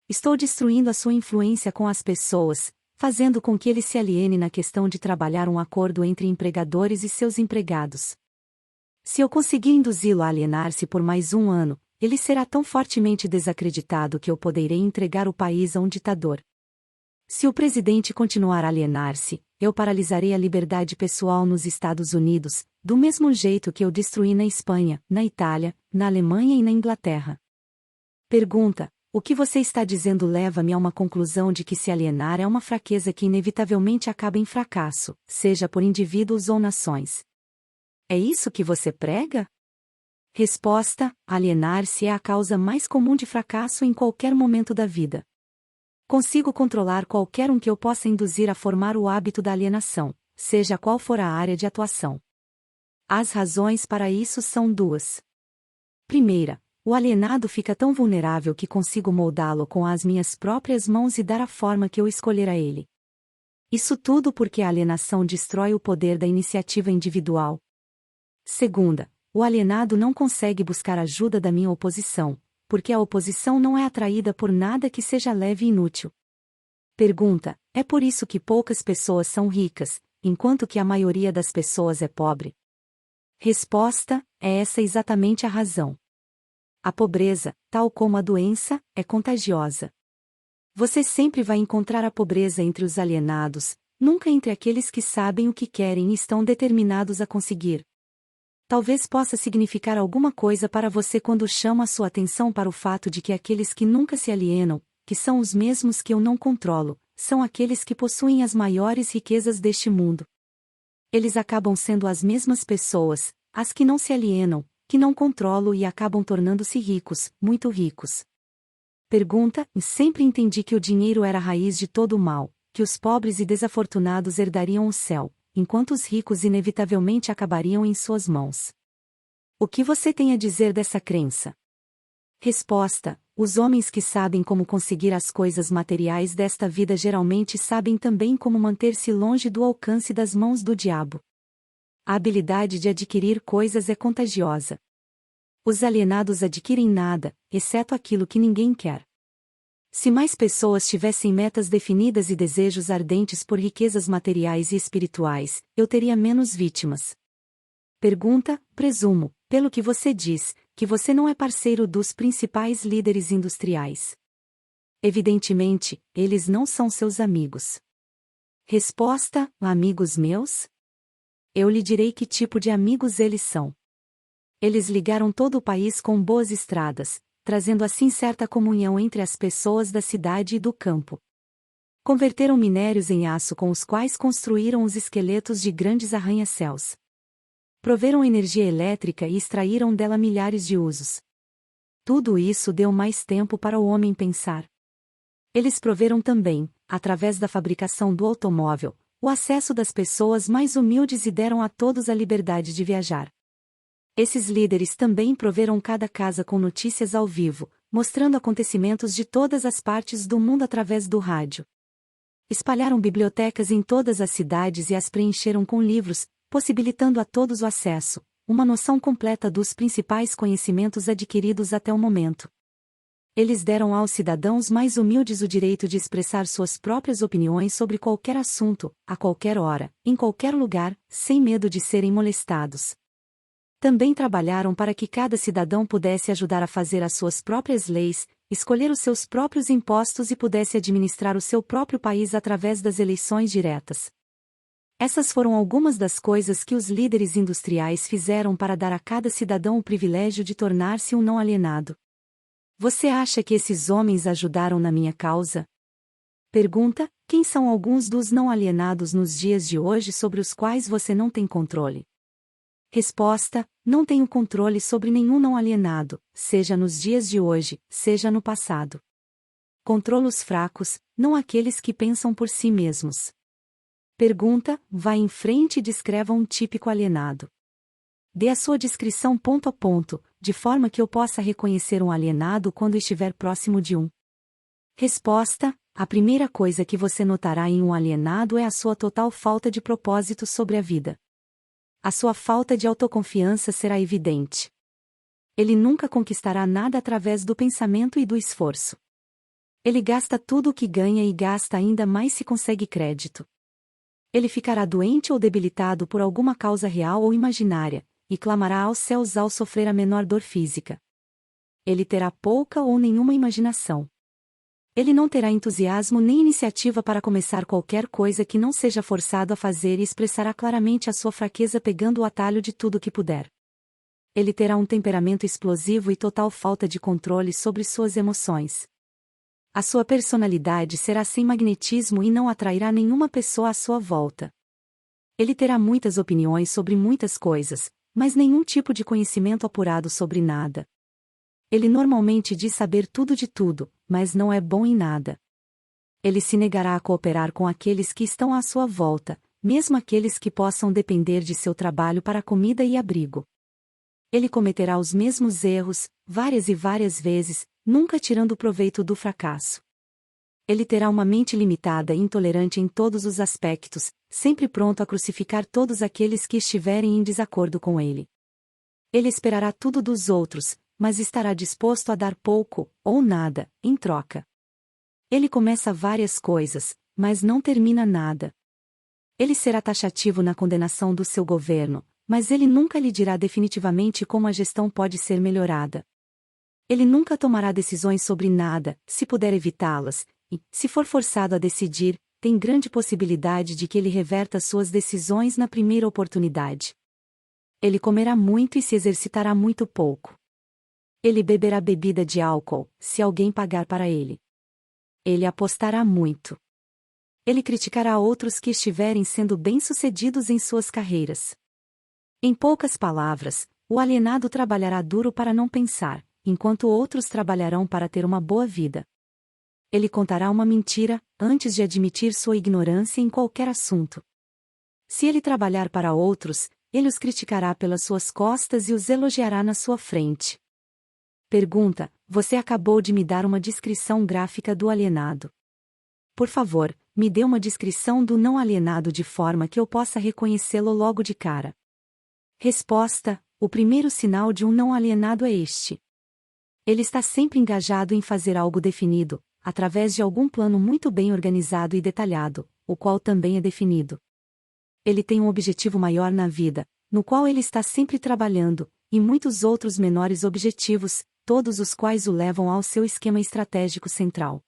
Estou destruindo a sua influência com as pessoas, fazendo com que ele se aliene na questão de trabalhar um acordo entre empregadores e seus empregados. Se eu conseguir induzi-lo a alienar-se por mais um ano, ele será tão fortemente desacreditado que eu poderei entregar o país a um ditador. Se o presidente continuar a alienar-se, eu paralisarei a liberdade pessoal nos Estados Unidos, do mesmo jeito que eu destruí na Espanha, na Itália, na Alemanha e na Inglaterra. Pergunta: o que você está dizendo leva-me a uma conclusão de que se alienar é uma fraqueza que inevitavelmente acaba em fracasso, seja por indivíduos ou nações. É isso que você prega? Resposta: alienar-se é a causa mais comum de fracasso em qualquer momento da vida. Consigo controlar qualquer um que eu possa induzir a formar o hábito da alienação, seja qual for a área de atuação. As razões para isso são duas. Primeira, o alienado fica tão vulnerável que consigo moldá-lo com as minhas próprias mãos e dar a forma que eu escolher a ele. Isso tudo porque a alienação destrói o poder da iniciativa individual. Segunda, o alienado não consegue buscar ajuda da minha oposição, porque a oposição não é atraída por nada que seja leve e inútil. Pergunta: é por isso que poucas pessoas são ricas, enquanto que a maioria das pessoas é pobre? Resposta: é essa exatamente a razão. A pobreza, tal como a doença, é contagiosa. Você sempre vai encontrar a pobreza entre os alienados, nunca entre aqueles que sabem o que querem e estão determinados a conseguir. Talvez possa significar alguma coisa para você quando chamo a sua atenção para o fato de que aqueles que nunca se alienam, que são os mesmos que eu não controlo, são aqueles que possuem as maiores riquezas deste mundo. Eles acabam sendo as mesmas pessoas, as que não se alienam, que não controlo e acabam tornando-se ricos, muito ricos. Pergunta: sempre entendi que o dinheiro era a raiz de todo o mal, que os pobres e desafortunados herdariam o céu, enquanto os ricos inevitavelmente acabariam em suas mãos. O que você tem a dizer dessa crença? Resposta: os homens que sabem como conseguir as coisas materiais desta vida geralmente sabem também como manter-se longe do alcance das mãos do diabo. A habilidade de adquirir coisas é contagiosa. Os alienados adquirem nada, exceto aquilo que ninguém quer. Se mais pessoas tivessem metas definidas e desejos ardentes por riquezas materiais e espirituais, eu teria menos vítimas. Pergunta: presumo, pelo que você diz, que você não é parceiro dos principais líderes industriais. Evidentemente, eles não são seus amigos. Resposta: amigos meus? Eu lhe direi que tipo de amigos eles são. Eles ligaram todo o país com boas estradas, trazendo assim certa comunhão entre as pessoas da cidade e do campo. Converteram minérios em aço com os quais construíram os esqueletos de grandes arranha-céus. Proveram energia elétrica e extraíram dela milhares de usos. Tudo isso deu mais tempo para o homem pensar. Eles proveram também, através da fabricação do automóvel, o acesso das pessoas mais humildes e deram a todos a liberdade de viajar. Esses líderes também proveram cada casa com notícias ao vivo, mostrando acontecimentos de todas as partes do mundo através do rádio. Espalharam bibliotecas em todas as cidades e as preencheram com livros, possibilitando a todos o acesso, uma noção completa dos principais conhecimentos adquiridos até o momento. Eles deram aos cidadãos mais humildes o direito de expressar suas próprias opiniões sobre qualquer assunto, a qualquer hora, em qualquer lugar, sem medo de serem molestados. Também trabalharam para que cada cidadão pudesse ajudar a fazer as suas próprias leis, escolher os seus próprios impostos e pudesse administrar o seu próprio país através das eleições diretas. Essas foram algumas das coisas que os líderes industriais fizeram para dar a cada cidadão o privilégio de tornar-se um não alienado. Você acha que esses homens ajudaram na minha causa? Pergunta: quem são alguns dos não alienados nos dias de hoje sobre os quais você não tem controle? Resposta: não tenho controle sobre nenhum não alienado, seja nos dias de hoje, seja no passado. Controla os fracos, não aqueles que pensam por si mesmos. Pergunta: vá em frente e descreva um típico alienado. Dê a sua descrição ponto a ponto, de forma que eu possa reconhecer um alienado quando estiver próximo de um. Resposta: a primeira coisa que você notará em um alienado é a sua total falta de propósito sobre a vida. A sua falta de autoconfiança será evidente. Ele nunca conquistará nada através do pensamento e do esforço. Ele gasta tudo o que ganha e gasta ainda mais se consegue crédito. Ele ficará doente ou debilitado por alguma causa real ou imaginária, e clamará aos céus ao sofrer a menor dor física. Ele terá pouca ou nenhuma imaginação. Ele não terá entusiasmo nem iniciativa para começar qualquer coisa que não seja forçado a fazer e expressará claramente a sua fraqueza pegando o atalho de tudo que puder. Ele terá um temperamento explosivo e total falta de controle sobre suas emoções. A sua personalidade será sem magnetismo e não atrairá nenhuma pessoa à sua volta. Ele terá muitas opiniões sobre muitas coisas, mas nenhum tipo de conhecimento apurado sobre nada. Ele normalmente diz saber tudo de tudo, mas não é bom em nada. Ele se negará a cooperar com aqueles que estão à sua volta, mesmo aqueles que possam depender de seu trabalho para comida e abrigo. Ele cometerá os mesmos erros, várias e várias vezes, nunca tirando proveito do fracasso. Ele terá uma mente limitada e intolerante em todos os aspectos, sempre pronto a crucificar todos aqueles que estiverem em desacordo com ele. Ele esperará tudo dos outros, mas estará disposto a dar pouco, ou nada, em troca. Ele começa várias coisas, mas não termina nada. Ele será taxativo na condenação do seu governo, mas ele nunca lhe dirá definitivamente como a gestão pode ser melhorada. Ele nunca tomará decisões sobre nada, se puder evitá-las, e, se for forçado a decidir, tem grande possibilidade de que ele reverta suas decisões na primeira oportunidade. Ele comerá muito e se exercitará muito pouco. Ele beberá bebida de álcool, se alguém pagar para ele. Ele apostará muito. Ele criticará outros que estiverem sendo bem-sucedidos em suas carreiras. Em poucas palavras, o alienado trabalhará duro para não pensar, enquanto outros trabalharão para ter uma boa vida. Ele contará uma mentira, antes de admitir sua ignorância em qualquer assunto. Se ele trabalhar para outros, ele os criticará pelas suas costas e os elogiará na sua frente. Pergunta: você acabou de me dar uma descrição gráfica do alienado. Por favor, me dê uma descrição do não alienado de forma que eu possa reconhecê-lo logo de cara. Resposta: o primeiro sinal de um não alienado é este. Ele está sempre engajado em fazer algo definido, através de algum plano muito bem organizado e detalhado, o qual também é definido. Ele tem um objetivo maior na vida, no qual ele está sempre trabalhando, e muitos outros menores objetivos, todos os quais o levam ao seu esquema estratégico central.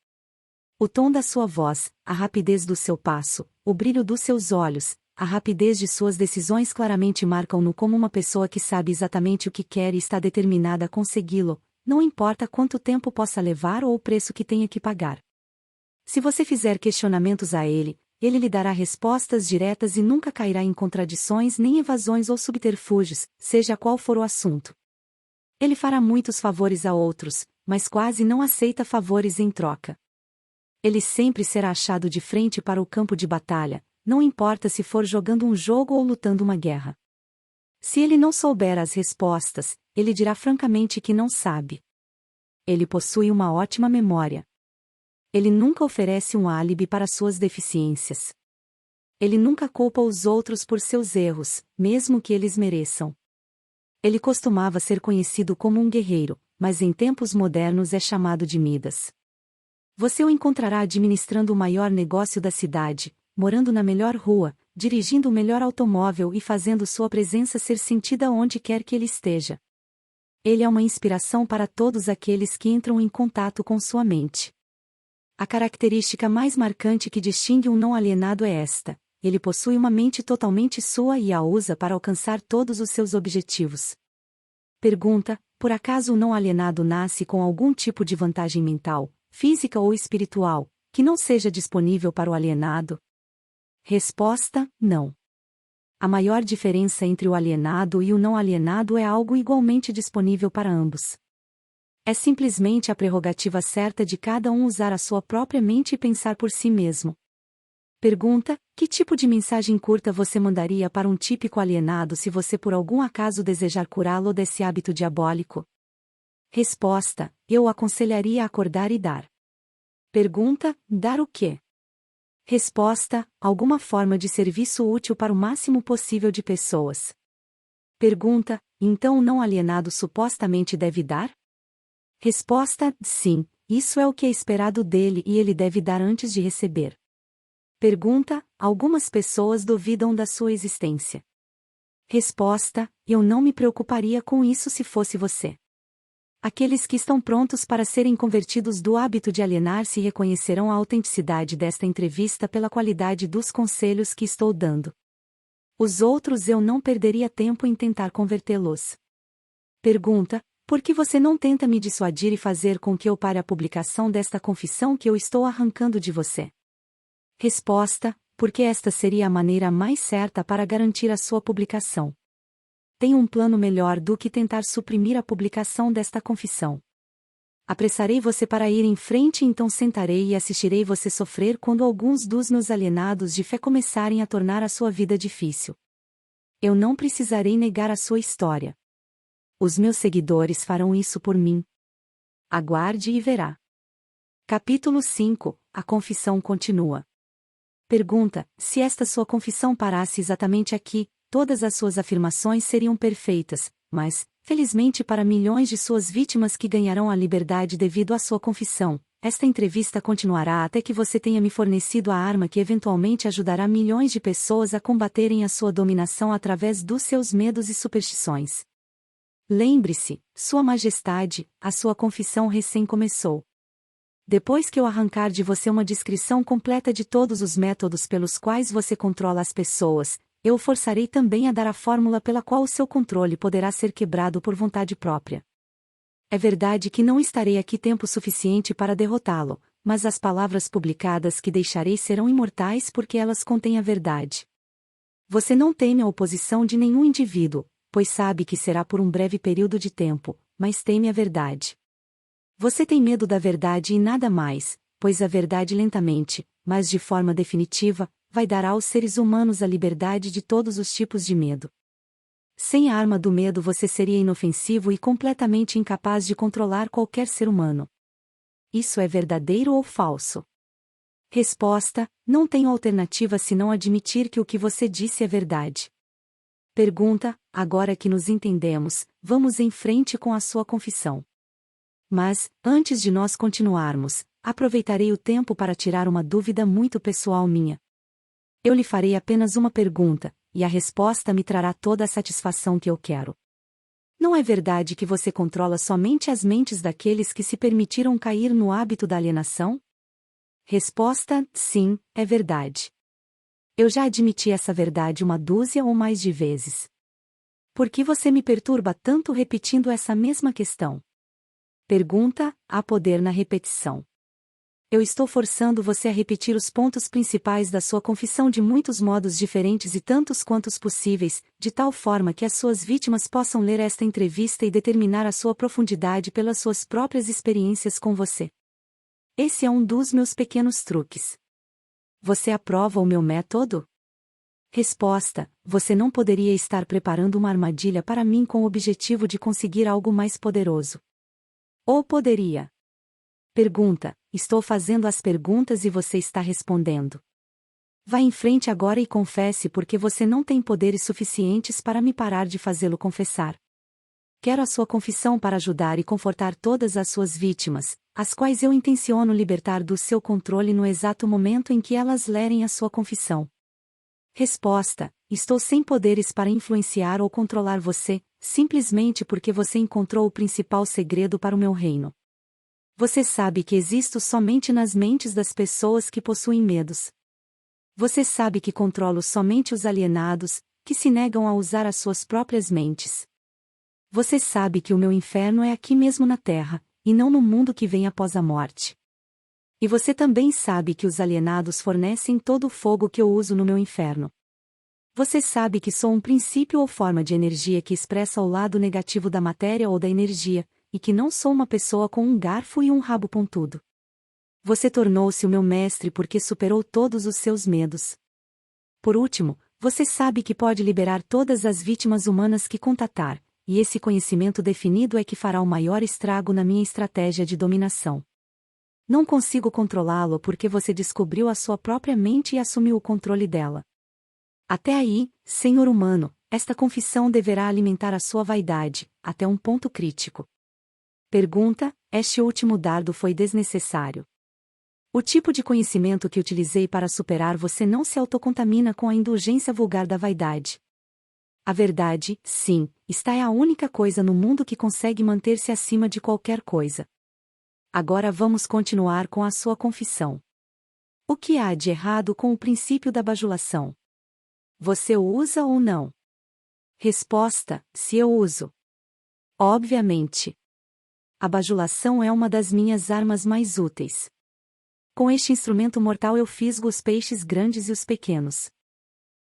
O tom da sua voz, a rapidez do seu passo, o brilho dos seus olhos, a rapidez de suas decisões claramente marcam-no como uma pessoa que sabe exatamente o que quer e está determinada a consegui-lo, não importa quanto tempo possa levar ou o preço que tenha que pagar. Se você fizer questionamentos a ele, ele lhe dará respostas diretas e nunca cairá em contradições nem evasões ou subterfúgios, seja qual for o assunto. Ele fará muitos favores a outros, mas quase não aceita favores em troca. Ele sempre será achado de frente para o campo de batalha, não importa se for jogando um jogo ou lutando uma guerra. Se ele não souber as respostas, ele dirá francamente que não sabe. Ele possui uma ótima memória. Ele nunca oferece um álibi para suas deficiências. Ele nunca culpa os outros por seus erros, mesmo que eles mereçam. Ele costumava ser conhecido como um guerreiro, mas em tempos modernos é chamado de Midas. Você o encontrará administrando o maior negócio da cidade, morando na melhor rua, dirigindo o melhor automóvel e fazendo sua presença ser sentida onde quer que ele esteja. Ele é uma inspiração para todos aqueles que entram em contato com sua mente. A característica mais marcante que distingue um não alienado é esta: ele possui uma mente totalmente sua e a usa para alcançar todos os seus objetivos. Pergunta: por acaso o não alienado nasce com algum tipo de vantagem mental, física ou espiritual, que não seja disponível para o alienado? Resposta: não. A maior diferença entre o alienado e o não alienado é algo igualmente disponível para ambos. É simplesmente a prerrogativa certa de cada um usar a sua própria mente e pensar por si mesmo. Pergunta: que tipo de mensagem curta você mandaria para um típico alienado se você por algum acaso desejar curá-lo desse hábito diabólico? Resposta: eu o aconselharia a acordar e dar. Pergunta: dar o quê? Resposta: alguma forma de serviço útil para o máximo possível de pessoas. Pergunta: então o não alienado supostamente deve dar? Resposta: sim, isso é o que é esperado dele e ele deve dar antes de receber. Pergunta: algumas pessoas duvidam da sua existência. Resposta: eu não me preocuparia com isso se fosse você. Aqueles que estão prontos para serem convertidos do hábito de alienar-se reconhecerão a autenticidade desta entrevista pela qualidade dos conselhos que estou dando. Os outros eu não perderia tempo em tentar convertê-los. Pergunta: por que você não tenta me dissuadir e fazer com que eu pare a publicação desta confissão que eu estou arrancando de você? Resposta: porque esta seria a maneira mais certa para garantir a sua publicação. Tenho um plano melhor do que tentar suprimir a publicação desta confissão. Apressarei você para ir em frente e então sentarei e assistirei você sofrer quando alguns dos meus alienados de fé começarem a tornar a sua vida difícil. Eu não precisarei negar a sua história. Os meus seguidores farão isso por mim. Aguarde e verá. Capítulo 5 – A confissão continua. Pergunta: se esta sua confissão parasse exatamente aqui, todas as suas afirmações seriam perfeitas, mas, felizmente para milhões de suas vítimas que ganharão a liberdade devido à sua confissão, esta entrevista continuará até que você tenha me fornecido a arma que eventualmente ajudará milhões de pessoas a combaterem a sua dominação através dos seus medos e superstições. Lembre-se, Sua Majestade, a sua confissão recém começou. Depois que eu arrancar de você uma descrição completa de todos os métodos pelos quais você controla as pessoas, eu o forçarei também a dar a fórmula pela qual o seu controle poderá ser quebrado por vontade própria. É verdade que não estarei aqui tempo suficiente para derrotá-lo, mas as palavras publicadas que deixarei serão imortais porque elas contêm a verdade. Você não teme a oposição de nenhum indivíduo, pois sabe que será por um breve período de tempo, mas teme a verdade. Você tem medo da verdade e nada mais, pois a verdade lentamente, mas de forma definitiva, vai dar aos seres humanos a liberdade de todos os tipos de medo. Sem a arma do medo você seria inofensivo e completamente incapaz de controlar qualquer ser humano. Isso é verdadeiro ou falso? Resposta: não tenho alternativa senão admitir que o que você disse é verdade. Pergunta: agora que nos entendemos, vamos em frente com a sua confissão. Mas, antes de nós continuarmos, aproveitarei o tempo para tirar uma dúvida muito pessoal minha. Eu lhe farei apenas uma pergunta, e a resposta me trará toda a satisfação que eu quero. Não é verdade que você controla somente as mentes daqueles que se permitiram cair no hábito da alienação? Resposta: sim, é verdade. Eu já admiti essa verdade uma dúzia ou mais de vezes. Por que você me perturba tanto repetindo essa mesma questão? Pergunta: há poder na repetição. Eu estou forçando você a repetir os pontos principais da sua confissão de muitos modos diferentes e tantos quantos possíveis, de tal forma que as suas vítimas possam ler esta entrevista e determinar a sua profundidade pelas suas próprias experiências com você. Esse é um dos meus pequenos truques. Você aprova o meu método? Resposta: você não poderia estar preparando uma armadilha para mim com o objetivo de conseguir algo mais poderoso. Ou poderia? Pergunta: estou fazendo as perguntas e você está respondendo. Vá em frente agora e confesse porque você não tem poderes suficientes para me parar de fazê-lo confessar. Quero a sua confissão para ajudar e confortar todas as suas vítimas, as quais eu intenciono libertar do seu controle no exato momento em que elas lerem a sua confissão. Resposta: estou sem poderes para influenciar ou controlar você, simplesmente porque você encontrou o principal segredo para o meu reino. Você sabe que existo somente nas mentes das pessoas que possuem medos. Você sabe que controlo somente os alienados, que se negam a usar as suas próprias mentes. Você sabe que o meu inferno é aqui mesmo na Terra, e não no mundo que vem após a morte. E você também sabe que os alienados fornecem todo o fogo que eu uso no meu inferno. Você sabe que sou um princípio ou forma de energia que expressa o lado negativo da matéria ou da energia, e que não sou uma pessoa com um garfo e um rabo pontudo. Você tornou-se o meu mestre porque superou todos os seus medos. Por último, você sabe que pode liberar todas as vítimas humanas que contatar, e esse conhecimento definido é que fará o maior estrago na minha estratégia de dominação. Não consigo controlá-lo porque você descobriu a sua própria mente e assumiu o controle dela. Até aí, senhor humano, esta confissão deverá alimentar a sua vaidade, até um ponto crítico. Pergunta: este último dardo foi desnecessário. O tipo de conhecimento que utilizei para superar você não se autocontamina com a indulgência vulgar da vaidade. A verdade, sim, está é a única coisa no mundo que consegue manter-se acima de qualquer coisa. Agora vamos continuar com a sua confissão. O que há de errado com o princípio da bajulação? Você o usa ou não? Resposta: se eu uso. Obviamente. A bajulação é uma das minhas armas mais úteis. Com este instrumento mortal eu fisgo os peixes grandes e os pequenos.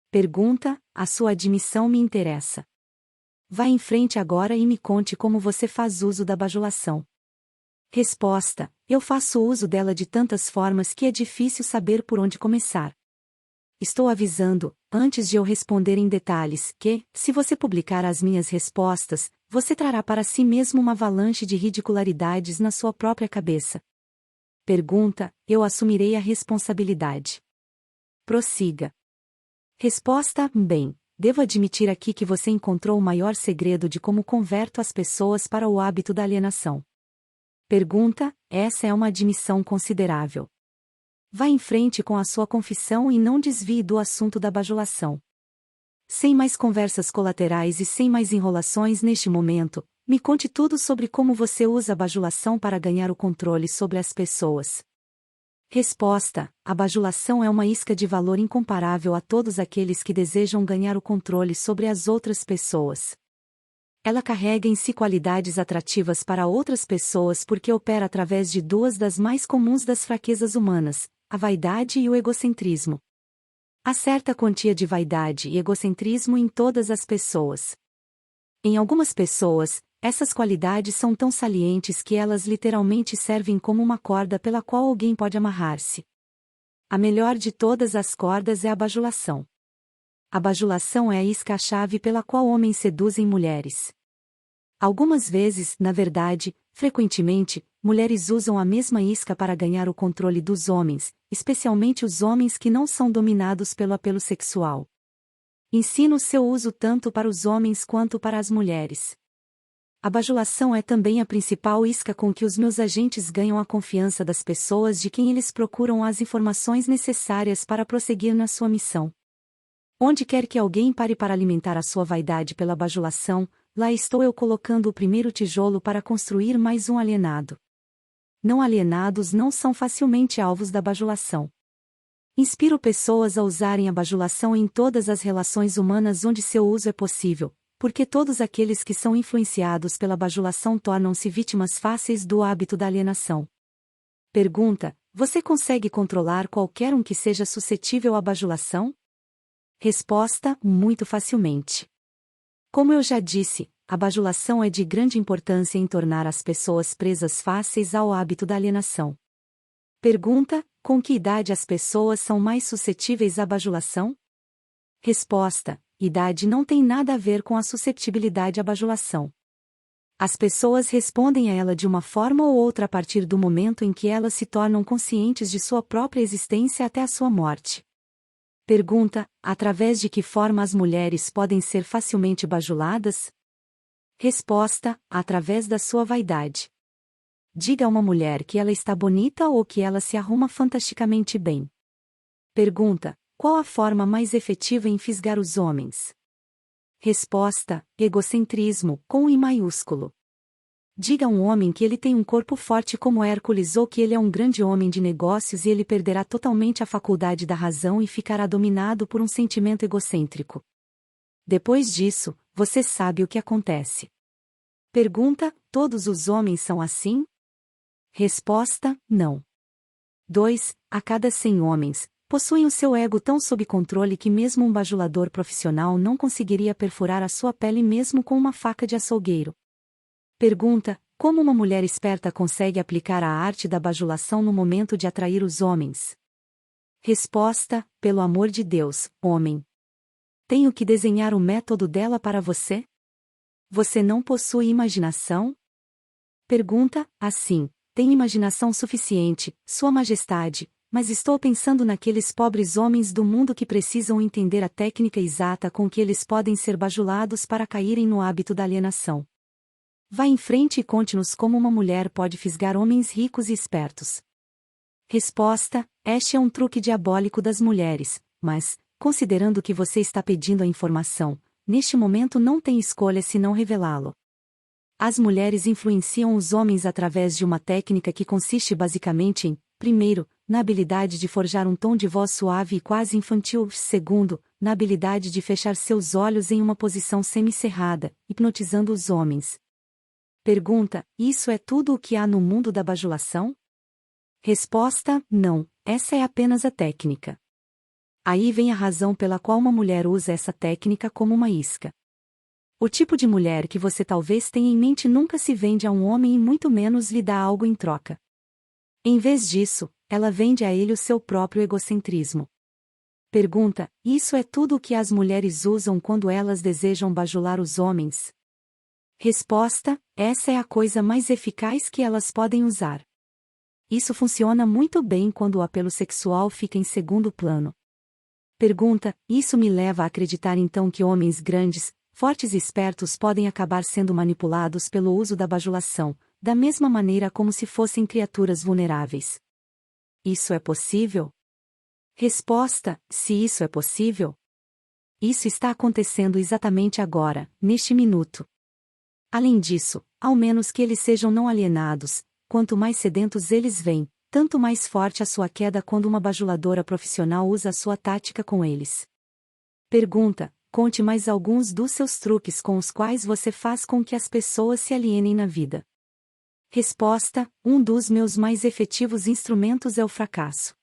Pergunta: a sua admissão me interessa. Vá em frente agora e me conte como você faz uso da bajulação. Resposta: eu faço uso dela de tantas formas que é difícil saber por onde começar. Estou avisando, antes de eu responder em detalhes, que, se você publicar as minhas respostas, você trará para si mesmo uma avalanche de ridicularidades na sua própria cabeça. Pergunta: eu assumirei a responsabilidade. Prossiga. Resposta: bem, devo admitir aqui que você encontrou o maior segredo de como converto as pessoas para o hábito da alienação. Pergunta: essa é uma admissão considerável. Vá em frente com a sua confissão e não desvie do assunto da bajulação. Sem mais conversas colaterais e sem mais enrolações neste momento, me conte tudo sobre como você usa a bajulação para ganhar o controle sobre as pessoas. Resposta: a bajulação é uma isca de valor incomparável a todos aqueles que desejam ganhar o controle sobre as outras pessoas. Ela carrega em si qualidades atrativas para outras pessoas porque opera através de duas das mais comuns das fraquezas humanas, a vaidade e o egocentrismo. Há certa quantia de vaidade e egocentrismo em todas as pessoas. Em algumas pessoas, essas qualidades são tão salientes que elas literalmente servem como uma corda pela qual alguém pode amarrar-se. A melhor de todas as cordas é a bajulação. A bajulação é a isca-chave pela qual homens seduzem mulheres. Algumas vezes, na verdade, frequentemente, mulheres usam a mesma isca para ganhar o controle dos homens, especialmente os homens que não são dominados pelo apelo sexual. Ensino seu uso tanto para os homens quanto para as mulheres. A bajulação é também a principal isca com que os meus agentes ganham a confiança das pessoas de quem eles procuram as informações necessárias para prosseguir na sua missão. Onde quer que alguém pare para alimentar a sua vaidade pela bajulação, lá estou eu colocando o primeiro tijolo para construir mais um alienado. Não alienados não são facilmente alvos da bajulação. Inspiro pessoas a usarem a bajulação em todas as relações humanas onde seu uso é possível, porque todos aqueles que são influenciados pela bajulação tornam-se vítimas fáceis do hábito da alienação. Pergunta: você consegue controlar qualquer um que seja suscetível à bajulação? Resposta: muito facilmente. Como eu já disse, a bajulação é de grande importância em tornar as pessoas presas fáceis ao hábito da alienação. Pergunta: com que idade as pessoas são mais suscetíveis à bajulação? Resposta: idade não tem nada a ver com a susceptibilidade à bajulação. As pessoas respondem a ela de uma forma ou outra a partir do momento em que elas se tornam conscientes de sua própria existência até a sua morte. Pergunta: através de que forma as mulheres podem ser facilmente bajuladas? Resposta: através da sua vaidade. Diga a uma mulher que ela está bonita ou que ela se arruma fantasticamente bem. Pergunta: qual a forma mais efetiva em fisgar os homens? Resposta: egocentrismo, com I maiúsculo. Diga a um homem que ele tem um corpo forte como Hércules ou que ele é um grande homem de negócios e ele perderá totalmente a faculdade da razão e ficará dominado por um sentimento egocêntrico. Depois disso, você sabe o que acontece. Pergunta: todos os homens são assim? Resposta: não. 2 a cada 100 homens possuem o seu ego tão sob controle que mesmo um bajulador profissional não conseguiria perfurar a sua pele mesmo com uma faca de açougueiro. Pergunta: Como uma mulher esperta consegue aplicar a arte da bajulação no momento de atrair os homens? Resposta: pelo amor de Deus, homem. Tenho que desenhar o método dela para você? Você não possui imaginação? Pergunta: assim, tenho imaginação suficiente, Sua Majestade, mas estou pensando naqueles pobres homens do mundo que precisam entender a técnica exata com que eles podem ser bajulados para caírem no hábito da alienação. Vá em frente e conte-nos como uma mulher pode fisgar homens ricos e espertos. Resposta: este é um truque diabólico das mulheres, mas, considerando que você está pedindo a informação, neste momento não tem escolha senão revelá-lo. As mulheres influenciam os homens através de uma técnica que consiste basicamente em, primeiro, na habilidade de forjar um tom de voz suave e quase infantil, segundo, na habilidade de fechar seus olhos em uma posição semicerrada, hipnotizando os homens. Pergunta: isso é tudo o que há no mundo da bajulação? Resposta: não, essa é apenas a técnica. Aí vem a razão pela qual uma mulher usa essa técnica como uma isca. O tipo de mulher que você talvez tenha em mente nunca se vende a um homem e muito menos lhe dá algo em troca. Em vez disso, ela vende a ele o seu próprio egocentrismo. Pergunta: isso é tudo o que as mulheres usam quando elas desejam bajular os homens? Resposta: essa é a coisa mais eficaz que elas podem usar. Isso funciona muito bem quando o apelo sexual fica em segundo plano. Pergunta: isso me leva a acreditar então que homens grandes, fortes e espertos podem acabar sendo manipulados pelo uso da bajulação, da mesma maneira como se fossem criaturas vulneráveis. Isso é possível? Resposta: se isso é possível. Isso está acontecendo exatamente agora, neste minuto. Além disso, ao menos que eles sejam não alienados, quanto mais sedentos eles vêm, tanto mais forte a sua queda quando uma bajuladora profissional usa a sua tática com eles. Pergunta: conte mais alguns dos seus truques com os quais você faz com que as pessoas se alienem na vida. Resposta: um dos meus mais efetivos instrumentos é o fracasso.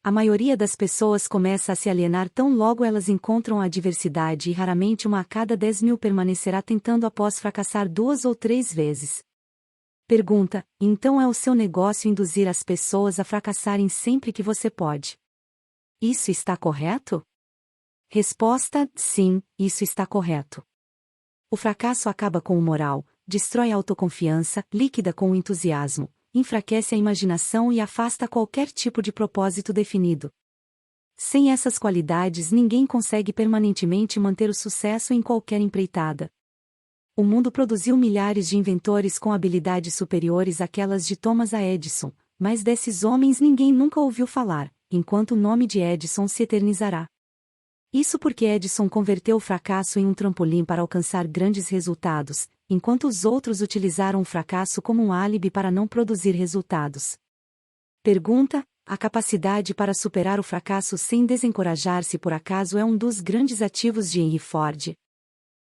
A maioria das pessoas começa a se alienar tão logo elas encontram a adversidade e raramente uma a cada 10.000 permanecerá tentando após fracassar 2 ou 3 vezes. Pergunta: então é o seu negócio induzir as pessoas a fracassarem sempre que você pode? Isso está correto? Resposta: sim, isso está correto. O fracasso acaba com o moral, destrói a autoconfiança, líquida com o entusiasmo, enfraquece a imaginação e afasta qualquer tipo de propósito definido. Sem essas qualidades ninguém consegue permanentemente manter o sucesso em qualquer empreitada. O mundo produziu milhares de inventores com habilidades superiores àquelas de Thomas A. Edison, mas desses homens ninguém nunca ouviu falar, enquanto o nome de Edison se eternizará. Isso porque Edison converteu o fracasso em um trampolim para alcançar grandes resultados, enquanto os outros utilizaram o fracasso como um álibi para não produzir resultados. Pergunta: a capacidade para superar o fracasso sem desencorajar-se por acaso é um dos grandes ativos de Henry Ford?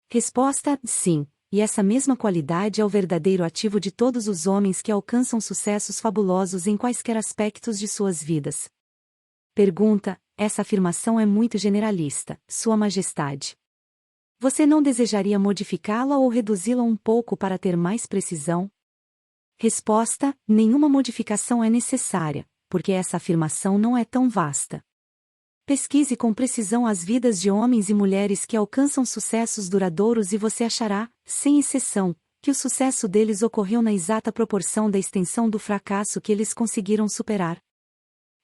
Resposta: sim, e essa mesma qualidade é o verdadeiro ativo de todos os homens que alcançam sucessos fabulosos em quaisquer aspectos de suas vidas. Pergunta: essa afirmação é muito generalista, Sua Majestade. Você não desejaria modificá-la ou reduzi-la um pouco para ter mais precisão? Resposta: nenhuma modificação é necessária, porque essa afirmação não é tão vasta. Pesquise com precisão as vidas de homens e mulheres que alcançam sucessos duradouros e você achará, sem exceção, que o sucesso deles ocorreu na exata proporção da extensão do fracasso que eles conseguiram superar.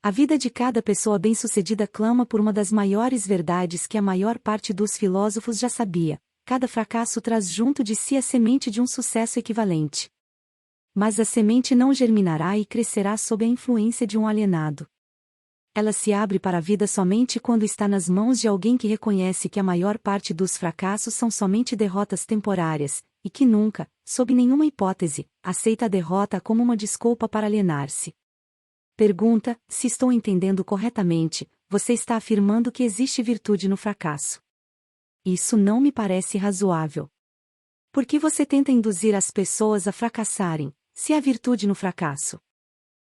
A vida de cada pessoa bem-sucedida clama por uma das maiores verdades que a maior parte dos filósofos já sabia: cada fracasso traz junto de si a semente de um sucesso equivalente. Mas a semente não germinará e crescerá sob a influência de um alienado. Ela se abre para a vida somente quando está nas mãos de alguém que reconhece que a maior parte dos fracassos são somente derrotas temporárias, e que nunca, sob nenhuma hipótese, aceita a derrota como uma desculpa para alienar-se. Pergunta: se estou entendendo corretamente, você está afirmando que existe virtude no fracasso. Isso não me parece razoável. Por que você tenta induzir as pessoas a fracassarem, se há virtude no fracasso?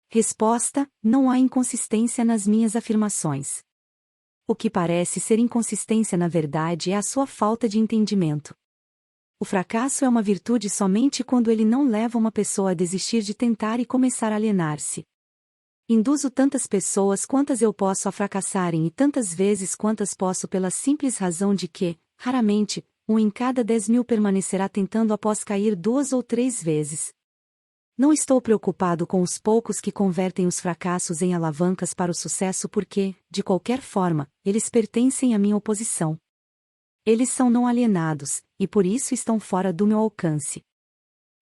Resposta: não há inconsistência nas minhas afirmações. O que parece ser inconsistência na verdade é a sua falta de entendimento. O fracasso é uma virtude somente quando ele não leva uma pessoa a desistir de tentar e começar a alienar-se. Induzo tantas pessoas quantas eu posso a fracassarem e tantas vezes quantas posso pela simples razão de que, raramente, 1 em cada 10.000 permanecerá tentando após cair 2 ou 3 vezes. Não estou preocupado com os poucos que convertem os fracassos em alavancas para o sucesso porque, de qualquer forma, eles pertencem à minha oposição. Eles são não alienados, e por isso estão fora do meu alcance.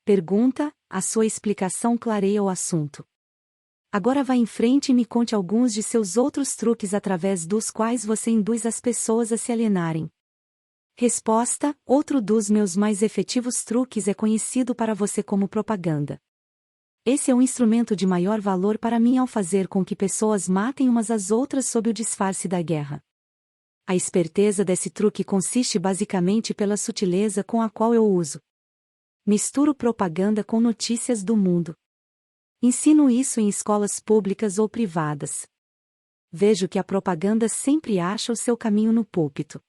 Pergunta: a sua explicação clareia o assunto. Agora vá em frente e me conte alguns de seus outros truques através dos quais você induz as pessoas a se alienarem. Resposta: outro dos meus mais efetivos truques é conhecido para você como propaganda. Esse é um instrumento de maior valor para mim ao fazer com que pessoas matem umas às outras sob o disfarce da guerra. A esperteza desse truque consiste basicamente pela sutileza com a qual eu uso. Misturo propaganda com notícias do mundo. Ensino isso em escolas públicas ou privadas. Vejo que a propaganda sempre acha o seu caminho no púlpito.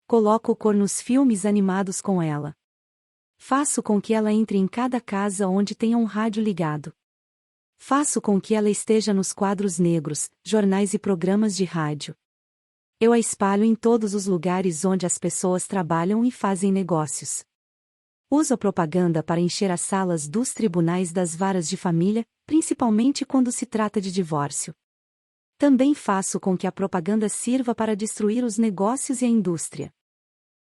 Coloco cor nos filmes animados com ela. Faço com que ela entre em cada casa onde tenha um rádio ligado. Faço com que ela esteja nos quadros negros, jornais e programas de rádio. Eu a espalho em todos os lugares onde as pessoas trabalham e fazem negócios. Uso a propaganda para encher as salas dos tribunais das varas de família, principalmente quando se trata de divórcio. Também faço com que a propaganda sirva para destruir os negócios e a indústria.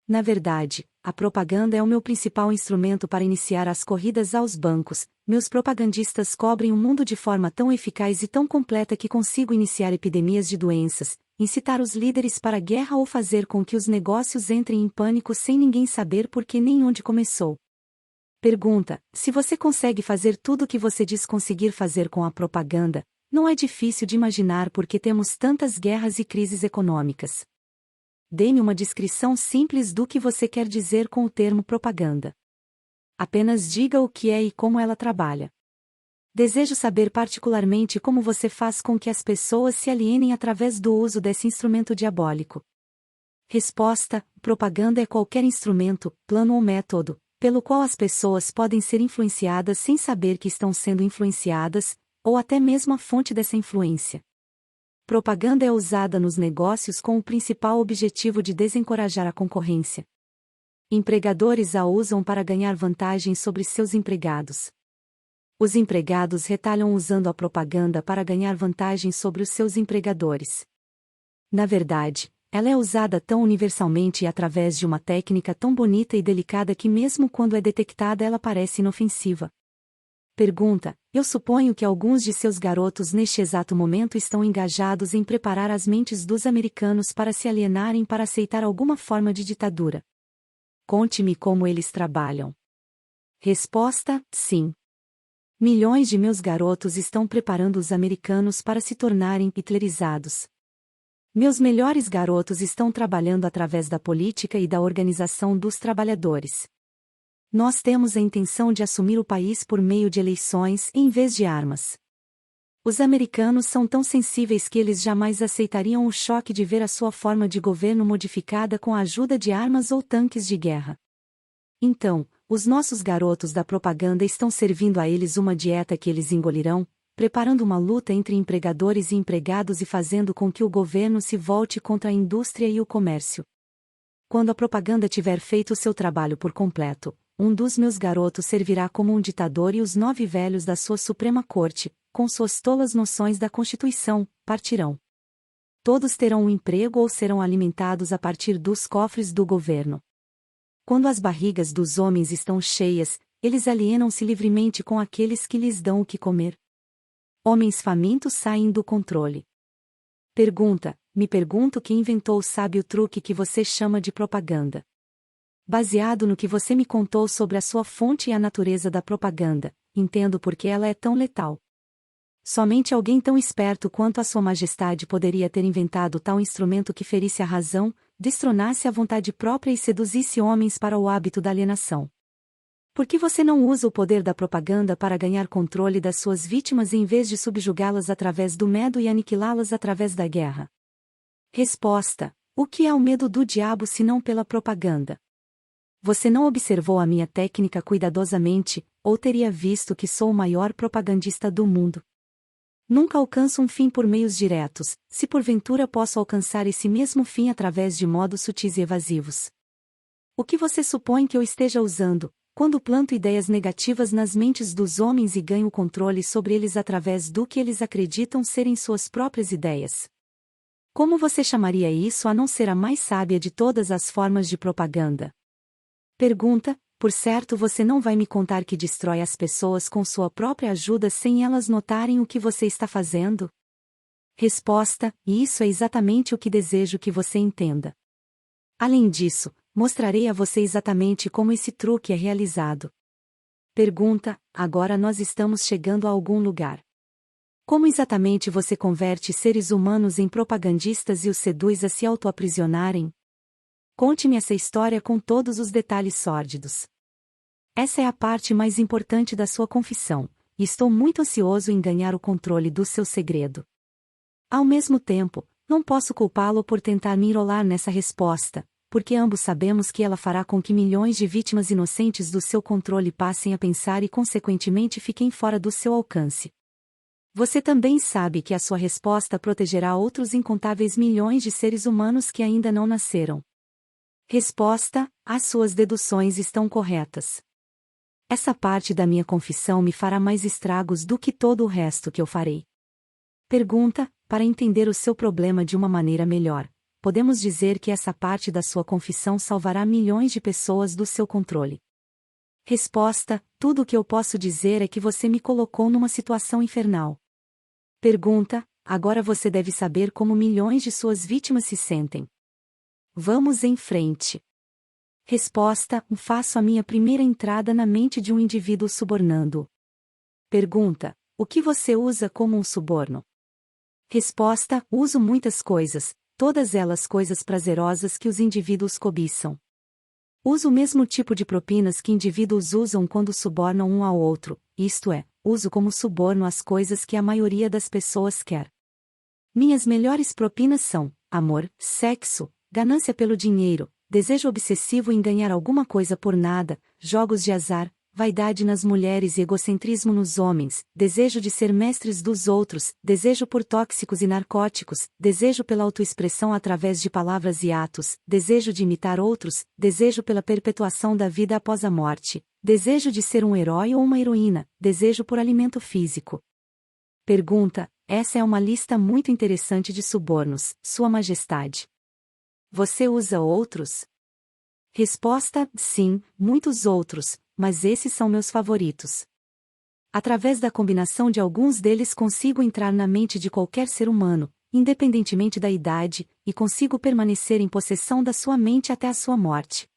Na verdade, a propaganda é o meu principal instrumento para iniciar as corridas aos bancos. Meus propagandistas cobrem o mundo de forma tão eficaz e tão completa que consigo iniciar epidemias de doenças, incitar os líderes para a guerra ou fazer com que os negócios entrem em pânico sem ninguém saber por que nem onde começou. Pergunta: se você consegue fazer tudo o que você diz conseguir fazer com a propaganda, não é difícil de imaginar por que temos tantas guerras e crises econômicas. Dê-me uma descrição simples do que você quer dizer com o termo propaganda. Apenas diga o que é e como ela trabalha. Desejo saber particularmente como você faz com que as pessoas se alienem através do uso desse instrumento diabólico. Resposta: propaganda é qualquer instrumento, plano ou método, pelo qual as pessoas podem ser influenciadas sem saber que estão sendo influenciadas, ou até mesmo a fonte dessa influência. Propaganda é usada nos negócios com o principal objetivo de desencorajar a concorrência. Empregadores a usam para ganhar vantagem sobre seus empregados. Os empregados retalham usando a propaganda para ganhar vantagem sobre os seus empregadores. Na verdade, ela é usada tão universalmente e através de uma técnica tão bonita e delicada que mesmo quando é detectada ela parece inofensiva. Pergunta: eu suponho que alguns de seus garotos neste exato momento estão engajados em preparar as mentes dos americanos para se alienarem para aceitar alguma forma de ditadura. Conte-me como eles trabalham. Resposta: sim. Milhões de meus garotos estão preparando os americanos para se tornarem hitlerizados. Meus melhores garotos estão trabalhando através da política e da organização dos trabalhadores. Nós temos a intenção de assumir o país por meio de eleições em vez de armas. Os americanos são tão sensíveis que eles jamais aceitariam o choque de ver a sua forma de governo modificada com a ajuda de armas ou tanques de guerra. Então, os nossos garotos da propaganda estão servindo a eles uma dieta que eles engolirão, preparando uma luta entre empregadores e empregados e fazendo com que o governo se volte contra a indústria e o comércio. Quando a propaganda tiver feito o seu trabalho por completo, um dos meus garotos servirá como um ditador e os 9 velhos da sua Suprema Corte, com suas tolas noções da Constituição, partirão. Todos terão um emprego ou serão alimentados a partir dos cofres do governo. Quando as barrigas dos homens estão cheias, eles alienam-se livremente com aqueles que lhes dão o que comer. Homens famintos saem do controle. Pergunta: me pergunto quem inventou o sábio truque que você chama de propaganda. Baseado no que você me contou sobre a sua fonte e a natureza da propaganda, entendo por que ela é tão letal. Somente alguém tão esperto quanto a Sua Majestade poderia ter inventado tal instrumento que ferisse a razão, destronasse a vontade própria e seduzisse homens para o hábito da alienação. Por que você não usa o poder da propaganda para ganhar controle das suas vítimas em vez de subjugá-las através do medo e aniquilá-las através da guerra? Resposta: o que é o medo do diabo se não pela propaganda? Você não observou a minha técnica cuidadosamente, ou teria visto que sou o maior propagandista do mundo. Nunca alcanço um fim por meios diretos, se porventura posso alcançar esse mesmo fim através de modos sutis e evasivos. O que você supõe que eu esteja usando, quando planto ideias negativas nas mentes dos homens e ganho controle sobre eles através do que eles acreditam serem suas próprias ideias? Como você chamaria isso a não ser a mais sábia de todas as formas de propaganda? Pergunta: por certo você não vai me contar que destrói as pessoas com sua própria ajuda sem elas notarem o que você está fazendo? Resposta: e isso é exatamente o que desejo que você entenda. Além disso, mostrarei a você exatamente como esse truque é realizado. Pergunta: agora nós estamos chegando a algum lugar. Como exatamente você converte seres humanos em propagandistas e os seduz a se autoaprisionarem? Conte-me essa história com todos os detalhes sórdidos. Essa é a parte mais importante da sua confissão, e estou muito ansioso em ganhar o controle do seu segredo. Ao mesmo tempo, não posso culpá-lo por tentar me enrolar nessa resposta, porque ambos sabemos que ela fará com que milhões de vítimas inocentes do seu controle passem a pensar e consequentemente fiquem fora do seu alcance. Você também sabe que a sua resposta protegerá outros incontáveis milhões de seres humanos que ainda não nasceram. Resposta: as suas deduções estão corretas. Essa parte da minha confissão me fará mais estragos do que todo o resto que eu farei. Pergunta: para entender o seu problema de uma maneira melhor, podemos dizer que essa parte da sua confissão salvará milhões de pessoas do seu controle. Resposta: tudo o que eu posso dizer é que você me colocou numa situação infernal. Pergunta: agora você deve saber como milhões de suas vítimas se sentem. Vamos em frente. Resposta: faço a minha primeira entrada na mente de um indivíduo subornando-o. Pergunta: o que você usa como um suborno? Resposta: uso muitas coisas, todas elas coisas prazerosas que os indivíduos cobiçam. Uso o mesmo tipo de propinas que indivíduos usam quando subornam um ao outro, isto é, uso como suborno as coisas que a maioria das pessoas quer. Minhas melhores propinas são amor, sexo, ganância pelo dinheiro, desejo obsessivo em ganhar alguma coisa por nada, jogos de azar, vaidade nas mulheres e egocentrismo nos homens, desejo de ser mestres dos outros, desejo por tóxicos e narcóticos, desejo pela autoexpressão através de palavras e atos, desejo de imitar outros, desejo pela perpetuação da vida após a morte, desejo de ser um herói ou uma heroína, desejo por alimento físico. Pergunta: essa é uma lista muito interessante de subornos, Sua Majestade. Você usa outros? Resposta: sim, muitos outros, mas esses são meus favoritos. Através da combinação de alguns deles consigo entrar na mente de qualquer ser humano, independentemente da idade, e consigo permanecer em possessão da sua mente até a sua morte.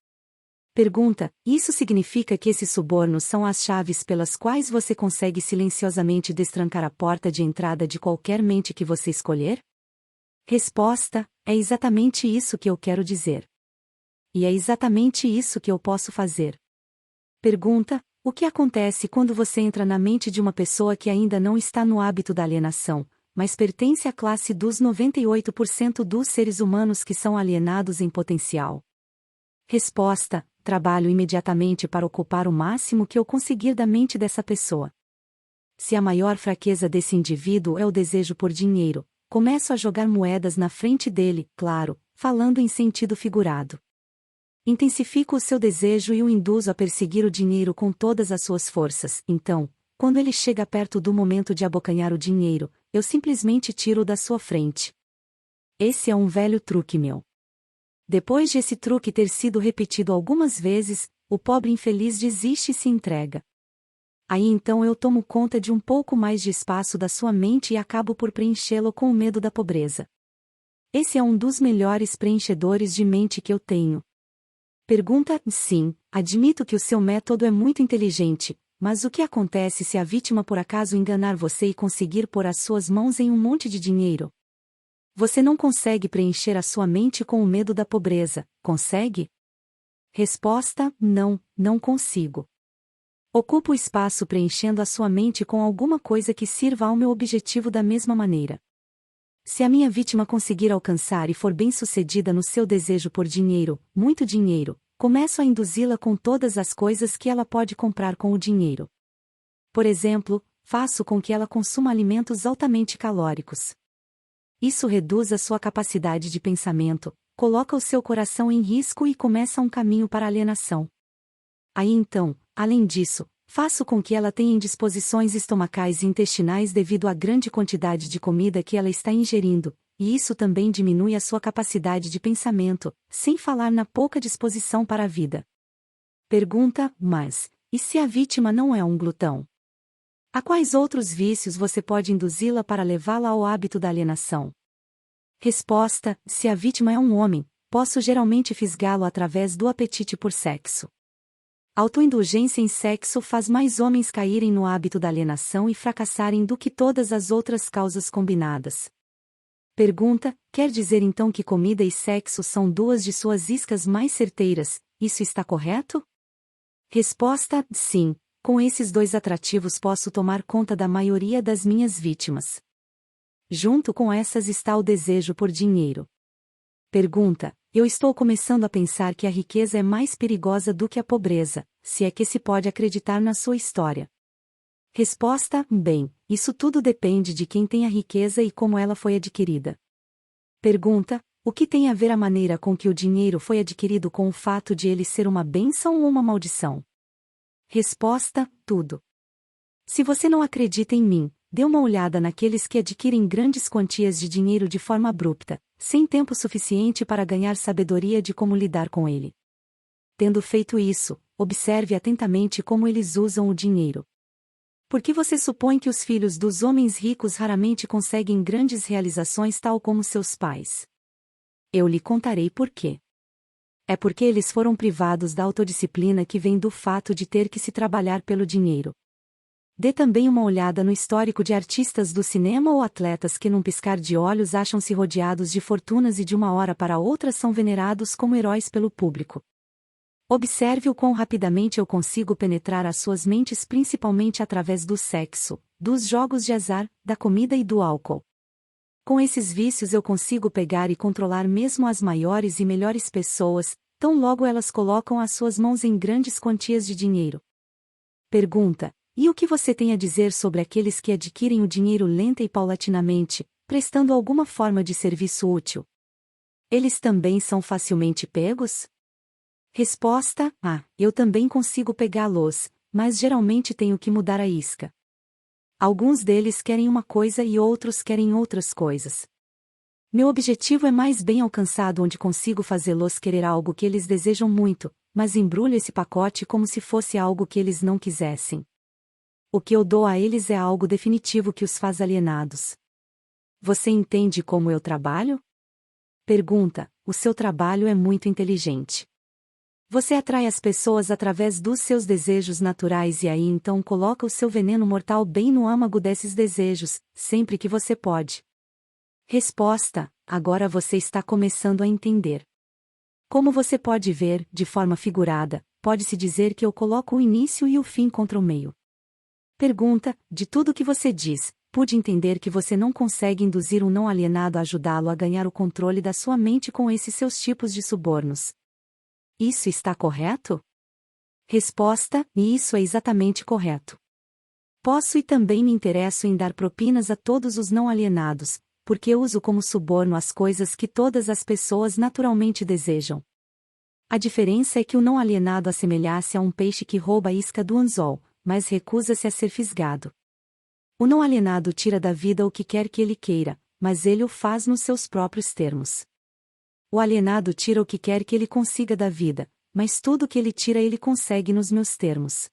Pergunta: isso significa que esses subornos são as chaves pelas quais você consegue silenciosamente destrancar a porta de entrada de qualquer mente que você escolher? Resposta: é exatamente isso que eu quero dizer. E é exatamente isso que eu posso fazer. Pergunta: o que acontece quando você entra na mente de uma pessoa que ainda não está no hábito da alienação, mas pertence à classe dos 98% dos seres humanos que são alienados em potencial? Resposta: trabalho imediatamente para ocupar o máximo que eu conseguir da mente dessa pessoa. Se a maior fraqueza desse indivíduo é o desejo por dinheiro, começo a jogar moedas na frente dele, claro, falando em sentido figurado. Intensifico o seu desejo e o induzo a perseguir o dinheiro com todas as suas forças. Então, quando ele chega perto do momento de abocanhar o dinheiro, eu simplesmente tiro-o da sua frente. Esse é um velho truque meu. Depois de esse truque ter sido repetido algumas vezes, o pobre infeliz desiste e se entrega. Aí então eu tomo conta de um pouco mais de espaço da sua mente e acabo por preenchê-lo com o medo da pobreza. Esse é um dos melhores preenchedores de mente que eu tenho. Pergunta: sim, admito que o seu método é muito inteligente, mas o que acontece se a vítima por acaso enganar você e conseguir pôr as suas mãos em um monte de dinheiro? Você não consegue preencher a sua mente com o medo da pobreza, consegue? Resposta: não, não consigo. Ocupo o espaço preenchendo a sua mente com alguma coisa que sirva ao meu objetivo da mesma maneira. Se a minha vítima conseguir alcançar e for bem-sucedida no seu desejo por dinheiro, muito dinheiro, começo a induzi-la com todas as coisas que ela pode comprar com o dinheiro. Por exemplo, faço com que ela consuma alimentos altamente calóricos. Isso reduz a sua capacidade de pensamento, coloca o seu coração em risco e começa um caminho para a alienação. Aí então, além disso, faço com que ela tenha indisposições estomacais e intestinais devido à grande quantidade de comida que ela está ingerindo, e isso também diminui a sua capacidade de pensamento, sem falar na pouca disposição para a vida. Pergunta: mas, e se a vítima não é um glutão? A quais outros vícios você pode induzi-la para levá-la ao hábito da alienação? Resposta: se a vítima é um homem, posso geralmente fisgá-lo através do apetite por sexo. Autoindulgência em sexo faz mais homens caírem no hábito da alienação e fracassarem do que todas as outras causas combinadas. Pergunta: quer dizer então que comida e sexo são duas de suas iscas mais certeiras, isso está correto? Resposta: sim, com esses dois atrativos posso tomar conta da maioria das minhas vítimas. Junto com essas está o desejo por dinheiro. Pergunta: eu estou começando a pensar que a riqueza é mais perigosa do que a pobreza, se é que se pode acreditar na sua história. Resposta: bem, isso tudo depende de quem tem a riqueza e como ela foi adquirida. Pergunta: o que tem a ver a maneira com que o dinheiro foi adquirido com o fato de ele ser uma bênção ou uma maldição? Resposta: tudo. Se você não acredita em mim, dê uma olhada naqueles que adquirem grandes quantias de dinheiro de forma abrupta, sem tempo suficiente para ganhar sabedoria de como lidar com ele. Tendo feito isso, observe atentamente como eles usam o dinheiro. Por que você supõe que os filhos dos homens ricos raramente conseguem grandes realizações tal como seus pais? Eu lhe contarei por quê. É porque eles foram privados da autodisciplina que vem do fato de ter que se trabalhar pelo dinheiro. Dê também uma olhada no histórico de artistas do cinema ou atletas que num piscar de olhos acham-se rodeados de fortunas e de uma hora para outra são venerados como heróis pelo público. Observe o quão rapidamente eu consigo penetrar as suas mentes principalmente através do sexo, dos jogos de azar, da comida e do álcool. Com esses vícios eu consigo pegar e controlar mesmo as maiores e melhores pessoas, tão logo elas colocam as suas mãos em grandes quantias de dinheiro. Pergunta: e o que você tem a dizer sobre aqueles que adquirem o dinheiro lenta e paulatinamente, prestando alguma forma de serviço útil? Eles também são facilmente pegos? Resposta: eu também consigo pegá-los, mas geralmente tenho que mudar a isca. Alguns deles querem uma coisa e outros querem outras coisas. Meu objetivo é mais bem alcançado onde consigo fazê-los querer algo que eles desejam muito, mas embrulho esse pacote como se fosse algo que eles não quisessem. O que eu dou a eles é algo definitivo que os faz alienados. Você entende como eu trabalho? Pergunta: o seu trabalho é muito inteligente. Você atrai as pessoas através dos seus desejos naturais e aí então coloca o seu veneno mortal bem no âmago desses desejos, sempre que você pode. Resposta: agora você está começando a entender. Como você pode ver, de forma figurada, pode-se dizer que eu coloco o início e o fim contra o meio. Pergunta: de tudo que você diz, pude entender que você não consegue induzir um não alienado a ajudá-lo a ganhar o controle da sua mente com esses seus tipos de subornos. Isso está correto? Resposta: e isso é exatamente correto. Posso e também me interesso em dar propinas a todos os não alienados, porque uso como suborno as coisas que todas as pessoas naturalmente desejam. A diferença é que o não alienado assemelha-se a um peixe que rouba a isca do anzol, mas recusa-se a ser fisgado. O não alienado tira da vida o que quer que ele queira, mas ele o faz nos seus próprios termos. O alienado tira o que quer que ele consiga da vida, mas tudo o que ele tira ele consegue nos meus termos.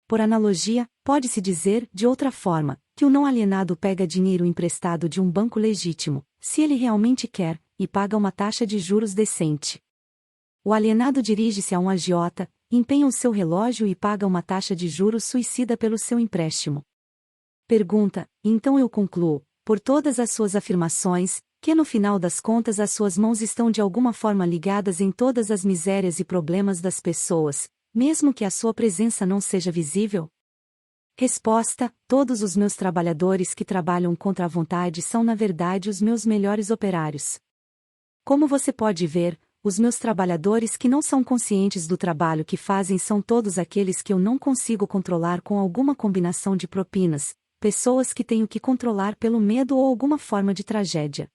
Por analogia, pode-se dizer, de outra forma, que o não alienado pega dinheiro emprestado de um banco legítimo, se ele realmente quer, e paga uma taxa de juros decente. O alienado dirige-se a um agiota, empenha o seu relógio e paga uma taxa de juros suicida pelo seu empréstimo. Pergunta: então eu concluo, por todas as suas afirmações, que no final das contas as suas mãos estão de alguma forma ligadas em todas as misérias e problemas das pessoas, mesmo que a sua presença não seja visível? Resposta: todos os meus trabalhadores que trabalham contra a vontade são na verdade os meus melhores operários. Como você pode ver, os meus trabalhadores que não são conscientes do trabalho que fazem são todos aqueles que eu não consigo controlar com alguma combinação de propinas, pessoas que tenho que controlar pelo medo ou alguma forma de tragédia.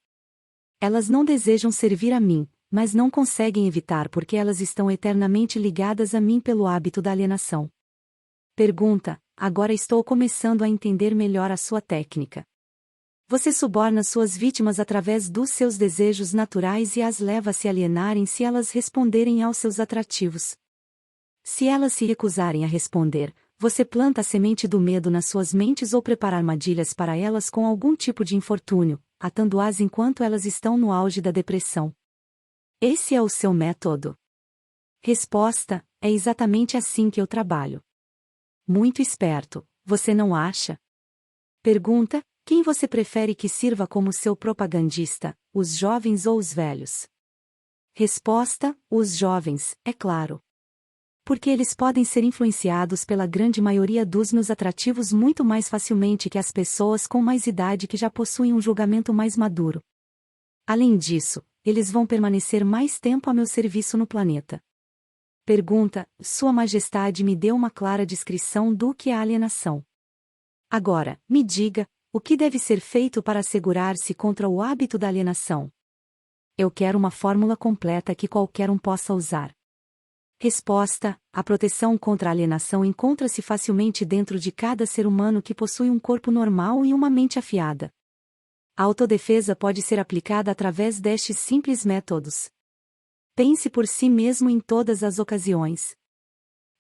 Elas não desejam servir a mim, mas não conseguem evitar porque elas estão eternamente ligadas a mim pelo hábito da alienação. Pergunta: agora estou começando a entender melhor a sua técnica. Você suborna suas vítimas através dos seus desejos naturais e as leva a se alienarem se elas responderem aos seus atrativos. Se elas se recusarem a responder, você planta a semente do medo nas suas mentes ou prepara armadilhas para elas com algum tipo de infortúnio, atando-as enquanto elas estão no auge da depressão. Esse é o seu método? Resposta: é exatamente assim que eu trabalho. Muito esperto, você não acha? Pergunta: quem você prefere que sirva como seu propagandista, os jovens ou os velhos? Resposta: os jovens, é claro. Porque eles podem ser influenciados pela grande maioria dos meus atrativos muito mais facilmente que as pessoas com mais idade que já possuem um julgamento mais maduro. Além disso, eles vão permanecer mais tempo a meu serviço no planeta. Pergunta: Sua Majestade me deu uma clara descrição do que é alienação. Agora, me diga, o que deve ser feito para assegurar-se contra o hábito da alienação? Eu quero uma fórmula completa que qualquer um possa usar. Resposta: a proteção contra a alienação encontra-se facilmente dentro de cada ser humano que possui um corpo normal e uma mente afiada. A autodefesa pode ser aplicada através destes simples métodos. Pense por si mesmo em todas as ocasiões.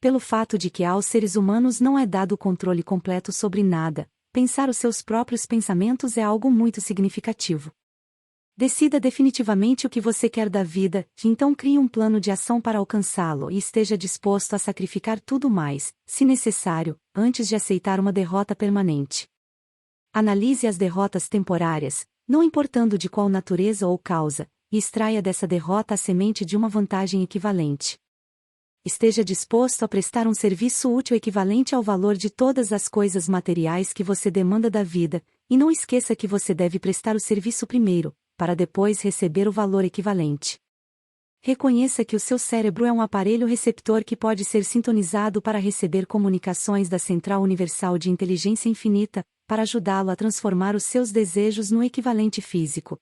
Pelo fato de que aos seres humanos não é dado o controle completo sobre nada, pensar os seus próprios pensamentos é algo muito significativo. Decida definitivamente o que você quer da vida, então crie um plano de ação para alcançá-lo e esteja disposto a sacrificar tudo mais, se necessário, antes de aceitar uma derrota permanente. Analise as derrotas temporárias, não importando de qual natureza ou causa, e extraia dessa derrota a semente de uma vantagem equivalente. Esteja disposto a prestar um serviço útil equivalente ao valor de todas as coisas materiais que você demanda da vida, e não esqueça que você deve prestar o serviço primeiro, para depois receber o valor equivalente. Reconheça que o seu cérebro é um aparelho receptor que pode ser sintonizado para receber comunicações da Central Universal de Inteligência Infinita, para ajudá-lo a transformar os seus desejos no equivalente físico.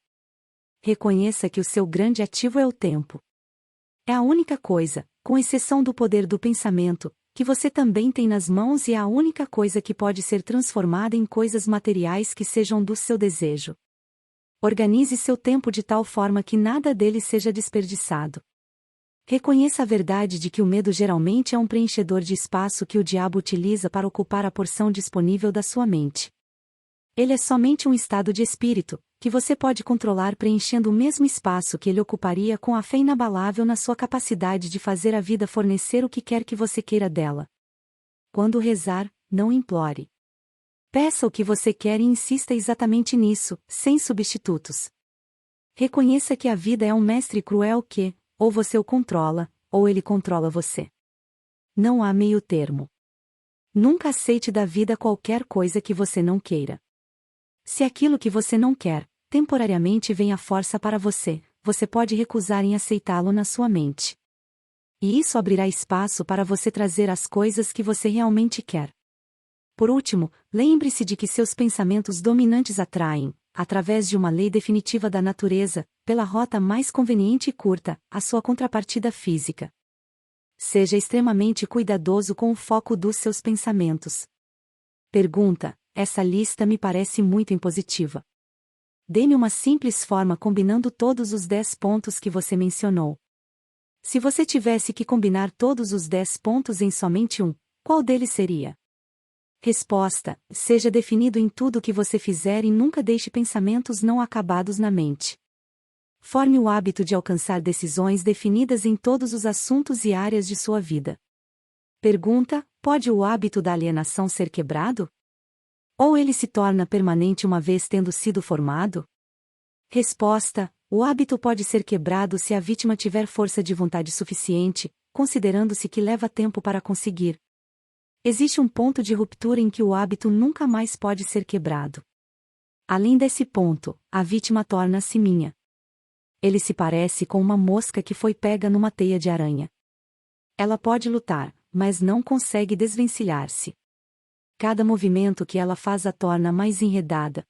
Reconheça que o seu grande ativo é o tempo. É a única coisa, com exceção do poder do pensamento, que você também tem nas mãos e é a única coisa que pode ser transformada em coisas materiais que sejam do seu desejo. Organize seu tempo de tal forma que nada dele seja desperdiçado. Reconheça a verdade de que o medo geralmente é um preenchedor de espaço que o diabo utiliza para ocupar a porção disponível da sua mente. Ele é somente um estado de espírito, que você pode controlar preenchendo o mesmo espaço que ele ocuparia com a fé inabalável na sua capacidade de fazer a vida fornecer o que quer que você queira dela. Quando rezar, não implore. Peça o que você quer e insista exatamente nisso, sem substitutos. Reconheça que a vida é um mestre cruel que, ou você o controla, ou ele controla você. Não há meio termo. Nunca aceite da vida qualquer coisa que você não queira. Se aquilo que você não quer, temporariamente vem à força para você, você pode recusar em aceitá-lo na sua mente. E isso abrirá espaço para você trazer as coisas que você realmente quer. Por último, lembre-se de que seus pensamentos dominantes atraem, através de uma lei definitiva da natureza, pela rota mais conveniente e curta, a sua contrapartida física. Seja extremamente cuidadoso com o foco dos seus pensamentos. Pergunta: essa lista me parece muito impositiva. Dê-me uma simples forma combinando todos os 10 pontos que você mencionou. Se você tivesse que combinar todos os 10 pontos em somente um, qual deles seria? Resposta: seja definido em tudo o que você fizer e nunca deixe pensamentos não acabados na mente. Forme o hábito de alcançar decisões definidas em todos os assuntos e áreas de sua vida. Pergunta: pode o hábito da alienação ser quebrado? Ou ele se torna permanente uma vez tendo sido formado? Resposta: o hábito pode ser quebrado se a vítima tiver força de vontade suficiente, considerando-se que leva tempo para conseguir. Existe um ponto de ruptura em que o hábito nunca mais pode ser quebrado. Além desse ponto, a vítima torna-se minha. Ele se parece com uma mosca que foi pega numa teia de aranha. Ela pode lutar, mas não consegue desvencilhar-se. Cada movimento que ela faz a torna mais enredada.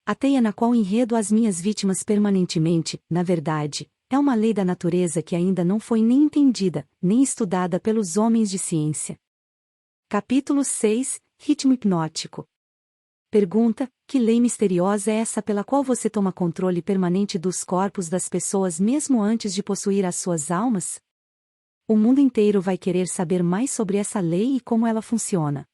A teia na qual enredo as minhas vítimas permanentemente, na verdade, é uma lei da natureza que ainda não foi nem entendida, nem estudada pelos homens de ciência. Capítulo 6 – Ritmo hipnótico. Pergunta: que lei misteriosa é essa pela qual você toma controle permanente dos corpos das pessoas mesmo antes de possuir as suas almas? O mundo inteiro vai querer saber mais sobre essa lei e como ela funciona.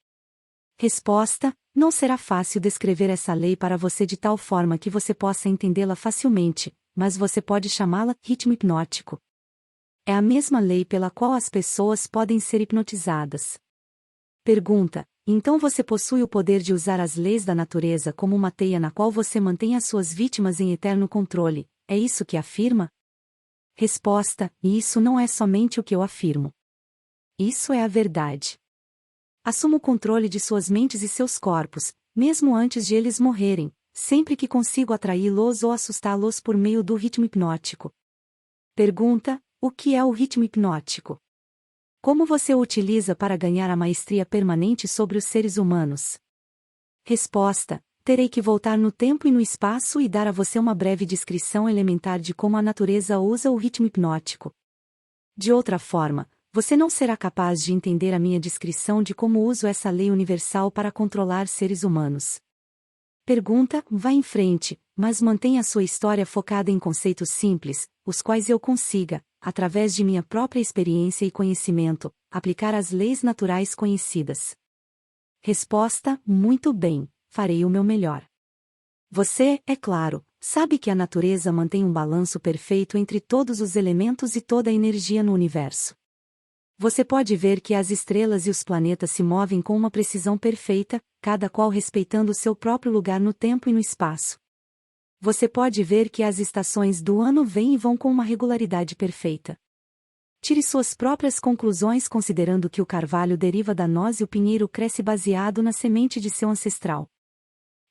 Resposta: não será fácil descrever essa lei para você de tal forma que você possa entendê-la facilmente, mas você pode chamá-la ritmo hipnótico. É a mesma lei pela qual as pessoas podem ser hipnotizadas. Pergunta: então você possui o poder de usar as leis da natureza como uma teia na qual você mantém as suas vítimas em eterno controle, é isso que afirma? Resposta: e isso não é somente o que eu afirmo. Isso é a verdade. Assumo o controle de suas mentes e seus corpos, mesmo antes de eles morrerem, sempre que consigo atraí-los ou assustá-los por meio do ritmo hipnótico. Pergunta: o que é o ritmo hipnótico? Como você o utiliza para ganhar a maestria permanente sobre os seres humanos? Resposta: terei que voltar no tempo e no espaço e dar a você uma breve descrição elementar de como a natureza usa o ritmo hipnótico. De outra forma, você não será capaz de entender a minha descrição de como uso essa lei universal para controlar seres humanos. Pergunta: vá em frente, mas mantenha sua história focada em conceitos simples, os quais eu consiga, através de minha própria experiência e conhecimento, aplicar as leis naturais conhecidas. Resposta: muito bem, farei o meu melhor. Você, é claro, sabe que a natureza mantém um balanço perfeito entre todos os elementos e toda a energia no universo. Você pode ver que as estrelas e os planetas se movem com uma precisão perfeita, cada qual respeitando seu próprio lugar no tempo e no espaço. Você pode ver que as estações do ano vêm e vão com uma regularidade perfeita. Tire suas próprias conclusões considerando que o carvalho deriva da noz e o pinheiro cresce baseado na semente de seu ancestral.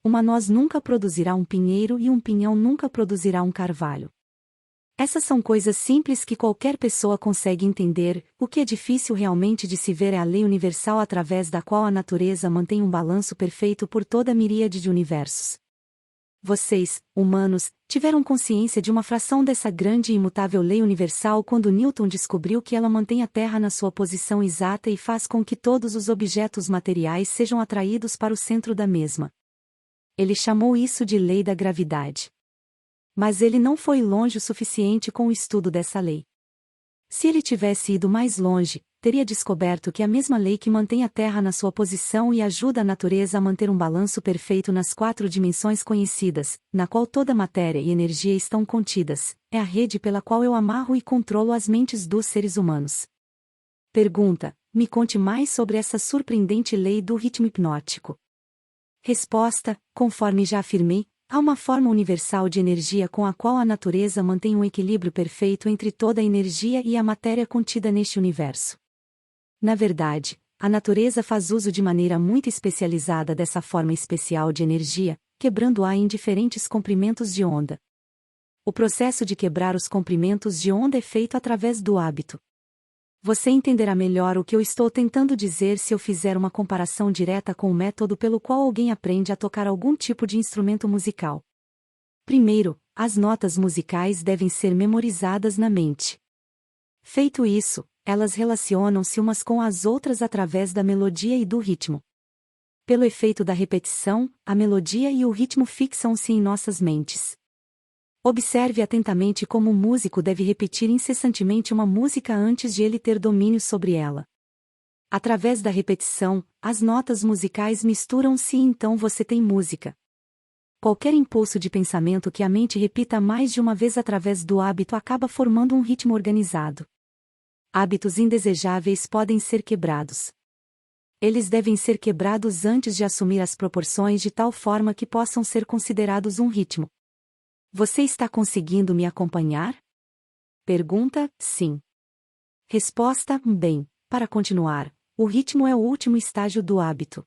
Uma noz nunca produzirá um pinheiro e um pinhão nunca produzirá um carvalho. Essas são coisas simples que qualquer pessoa consegue entender, o que é difícil realmente de se ver é a lei universal através da qual a natureza mantém um balanço perfeito por toda a miríade de universos. Vocês, humanos, tiveram consciência de uma fração dessa grande e imutável lei universal quando Newton descobriu que ela mantém a Terra na sua posição exata e faz com que todos os objetos materiais sejam atraídos para o centro da mesma. Ele chamou isso de lei da gravidade. Mas ele não foi longe o suficiente com o estudo dessa lei. Se ele tivesse ido mais longe, teria descoberto que a mesma lei que mantém a Terra na sua posição e ajuda a natureza a manter um balanço perfeito nas 4 dimensões conhecidas, na qual toda matéria e energia estão contidas, é a rede pela qual eu amarro e controlo as mentes dos seres humanos. Pergunta: me conte mais sobre essa surpreendente lei do ritmo hipnótico. Resposta: conforme já afirmei, há uma forma universal de energia com a qual a natureza mantém um equilíbrio perfeito entre toda a energia e a matéria contida neste universo. Na verdade, a natureza faz uso de maneira muito especializada dessa forma especial de energia, quebrando-a em diferentes comprimentos de onda. O processo de quebrar os comprimentos de onda é feito através do hábito. Você entenderá melhor o que eu estou tentando dizer se eu fizer uma comparação direta com o método pelo qual alguém aprende a tocar algum tipo de instrumento musical. Primeiro, as notas musicais devem ser memorizadas na mente. Feito isso, elas relacionam-se umas com as outras através da melodia e do ritmo. Pelo efeito da repetição, a melodia e o ritmo fixam-se em nossas mentes. Observe atentamente como o músico deve repetir incessantemente uma música antes de ele ter domínio sobre ela. Através da repetição, as notas musicais misturam-se e então você tem música. Qualquer impulso de pensamento que a mente repita mais de uma vez através do hábito acaba formando um ritmo organizado. Hábitos indesejáveis podem ser quebrados. Eles devem ser quebrados antes de assumir as proporções de tal forma que possam ser considerados um ritmo. Você está conseguindo me acompanhar? Pergunta: sim. Resposta: bem, para continuar, o ritmo é o último estágio do hábito.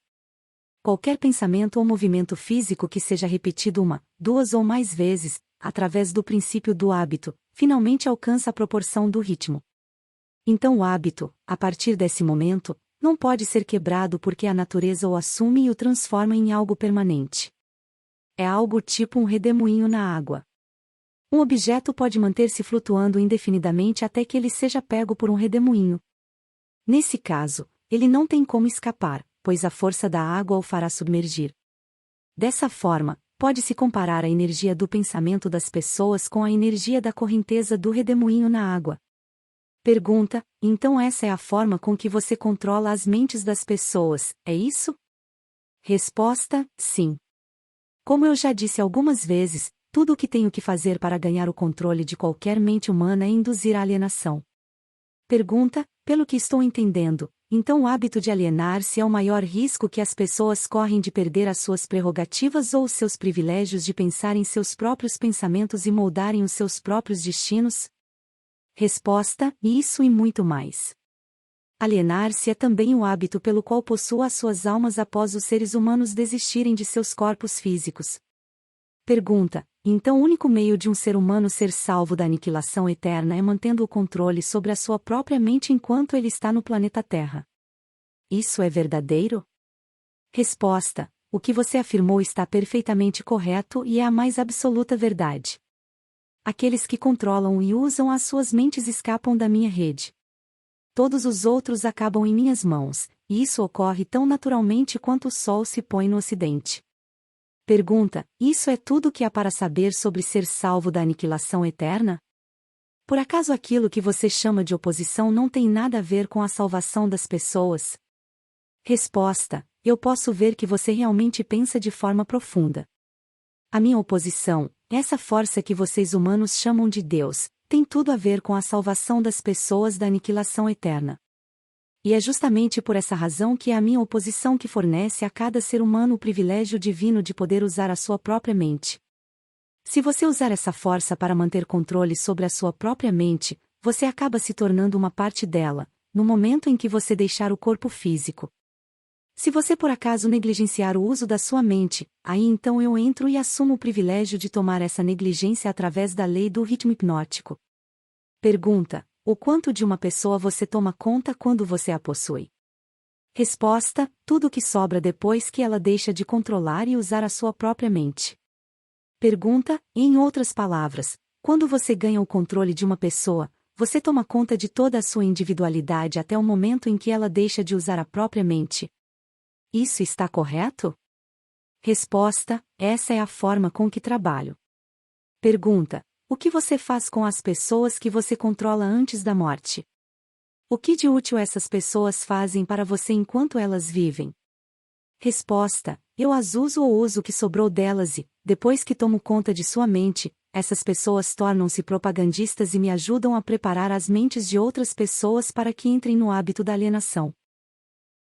Qualquer pensamento ou movimento físico que seja repetido uma, duas ou mais vezes, através do princípio do hábito, finalmente alcança a proporção do ritmo. Então o hábito, a partir desse momento, não pode ser quebrado porque a natureza o assume e o transforma em algo permanente. É algo tipo um redemoinho na água. Um objeto pode manter-se flutuando indefinidamente até que ele seja pego por um redemoinho. Nesse caso, ele não tem como escapar, pois a força da água o fará submergir. Dessa forma, pode-se comparar a energia do pensamento das pessoas com a energia da correnteza do redemoinho na água. Pergunta: então essa é a forma com que você controla as mentes das pessoas, é isso? Resposta: sim. Como eu já disse algumas vezes, tudo o que tenho que fazer para ganhar o controle de qualquer mente humana é induzir a alienação. Pergunta: pelo que estou entendendo, então o hábito de alienar-se é o maior risco que as pessoas correm de perder as suas prerrogativas ou os seus privilégios de pensar em seus próprios pensamentos e moldarem os seus próprios destinos? Resposta: isso e muito mais. Alienar-se é também o hábito pelo qual possuo as suas almas após os seres humanos desistirem de seus corpos físicos. Pergunta: então o único meio de um ser humano ser salvo da aniquilação eterna é mantendo o controle sobre a sua própria mente enquanto ele está no planeta Terra. Isso é verdadeiro? Resposta: o que você afirmou está perfeitamente correto e é a mais absoluta verdade. Aqueles que controlam e usam as suas mentes escapam da minha rede. Todos os outros acabam em minhas mãos, e isso ocorre tão naturalmente quanto o sol se põe no ocidente. Pergunta: isso é tudo o que há para saber sobre ser salvo da aniquilação eterna? Por acaso aquilo que você chama de oposição não tem nada a ver com a salvação das pessoas? Resposta: eu posso ver que você realmente pensa de forma profunda. A minha oposição, essa força que vocês humanos chamam de Deus, tem tudo a ver com a salvação das pessoas da aniquilação eterna. E é justamente por essa razão que é a minha oposição que fornece a cada ser humano o privilégio divino de poder usar a sua própria mente. Se você usar essa força para manter controle sobre a sua própria mente, você acaba se tornando uma parte dela, no momento em que você deixar o corpo físico. Se você por acaso negligenciar o uso da sua mente, aí então eu entro e assumo o privilégio de tomar essa negligência através da lei do ritmo hipnótico. Pergunta: o quanto de uma pessoa você toma conta quando você a possui? Resposta: tudo o que sobra depois que ela deixa de controlar e usar a sua própria mente. Pergunta: em outras palavras, quando você ganha o controle de uma pessoa, você toma conta de toda a sua individualidade até o momento em que ela deixa de usar a própria mente. Isso está correto? Resposta: essa é a forma com que trabalho. Pergunta: o que você faz com as pessoas que você controla antes da morte? O que de útil essas pessoas fazem para você enquanto elas vivem? Resposta: eu as uso ou uso o que sobrou delas e, depois que tomo conta de sua mente, essas pessoas tornam-se propagandistas e me ajudam a preparar as mentes de outras pessoas para que entrem no hábito da alienação.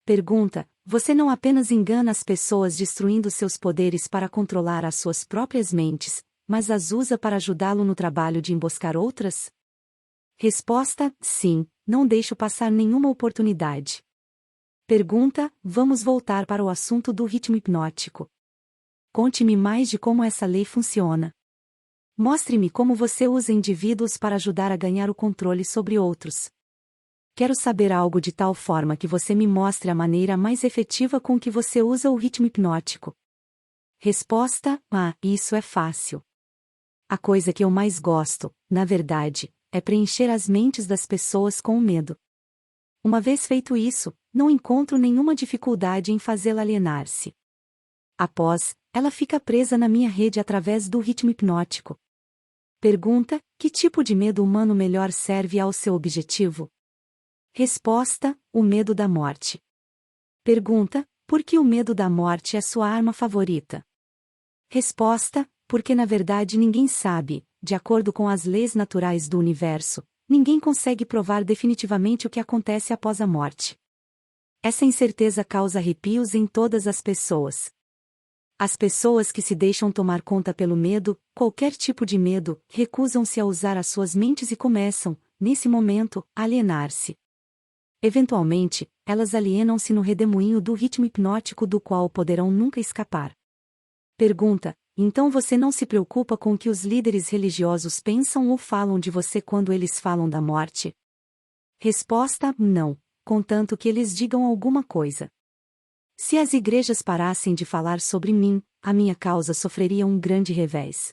Pergunta: você não apenas engana as pessoas destruindo seus poderes para controlar as suas próprias mentes, mas as usa para ajudá-lo no trabalho de emboscar outras? Resposta: sim, não deixo passar nenhuma oportunidade. Pergunta: vamos voltar para o assunto do ritmo hipnótico. Conte-me mais de como essa lei funciona. Mostre-me como você usa indivíduos para ajudar a ganhar o controle sobre outros. Quero saber algo de tal forma que você me mostre a maneira mais efetiva com que você usa o ritmo hipnótico. Resposta: isso é fácil. A coisa que eu mais gosto, na verdade, é preencher as mentes das pessoas com o medo. Uma vez feito isso, não encontro nenhuma dificuldade em fazê-la alienar-se. Após, ela fica presa na minha rede através do ritmo hipnótico. Pergunta: que tipo de medo humano melhor serve ao seu objetivo? Resposta: o medo da morte. Pergunta: por que o medo da morte é sua arma favorita? Resposta: porque na verdade ninguém sabe, de acordo com as leis naturais do universo, ninguém consegue provar definitivamente o que acontece após a morte. Essa incerteza causa arrepios em todas as pessoas. As pessoas que se deixam tomar conta pelo medo, qualquer tipo de medo, recusam-se a usar as suas mentes e começam, nesse momento, a alienar-se. Eventualmente, elas alienam-se no redemoinho do ritmo hipnótico do qual poderão nunca escapar. Pergunta: Então você não se preocupa com o que os líderes religiosos pensam ou falam de você quando eles falam da morte? Resposta: não, contanto que eles digam alguma coisa. Se as igrejas parassem de falar sobre mim, a minha causa sofreria um grande revés.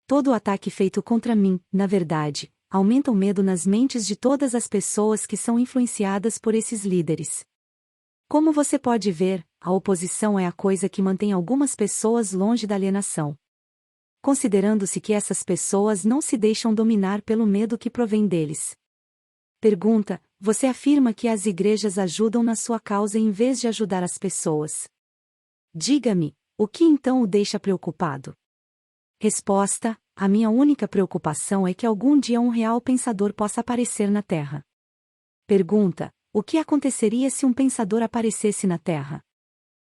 Todo o ataque feito contra mim, na verdade, aumenta o medo nas mentes de todas as pessoas que são influenciadas por esses líderes. Como você pode ver, a oposição é a coisa que mantém algumas pessoas longe da alienação. Considerando-se que essas pessoas não se deixam dominar pelo medo que provém deles. Pergunta: você afirma que as igrejas ajudam na sua causa em vez de ajudar as pessoas. Diga-me, o que então o deixa preocupado? Resposta: a minha única preocupação é que algum dia um real pensador possa aparecer na Terra. Pergunta: o que aconteceria se um pensador aparecesse na Terra?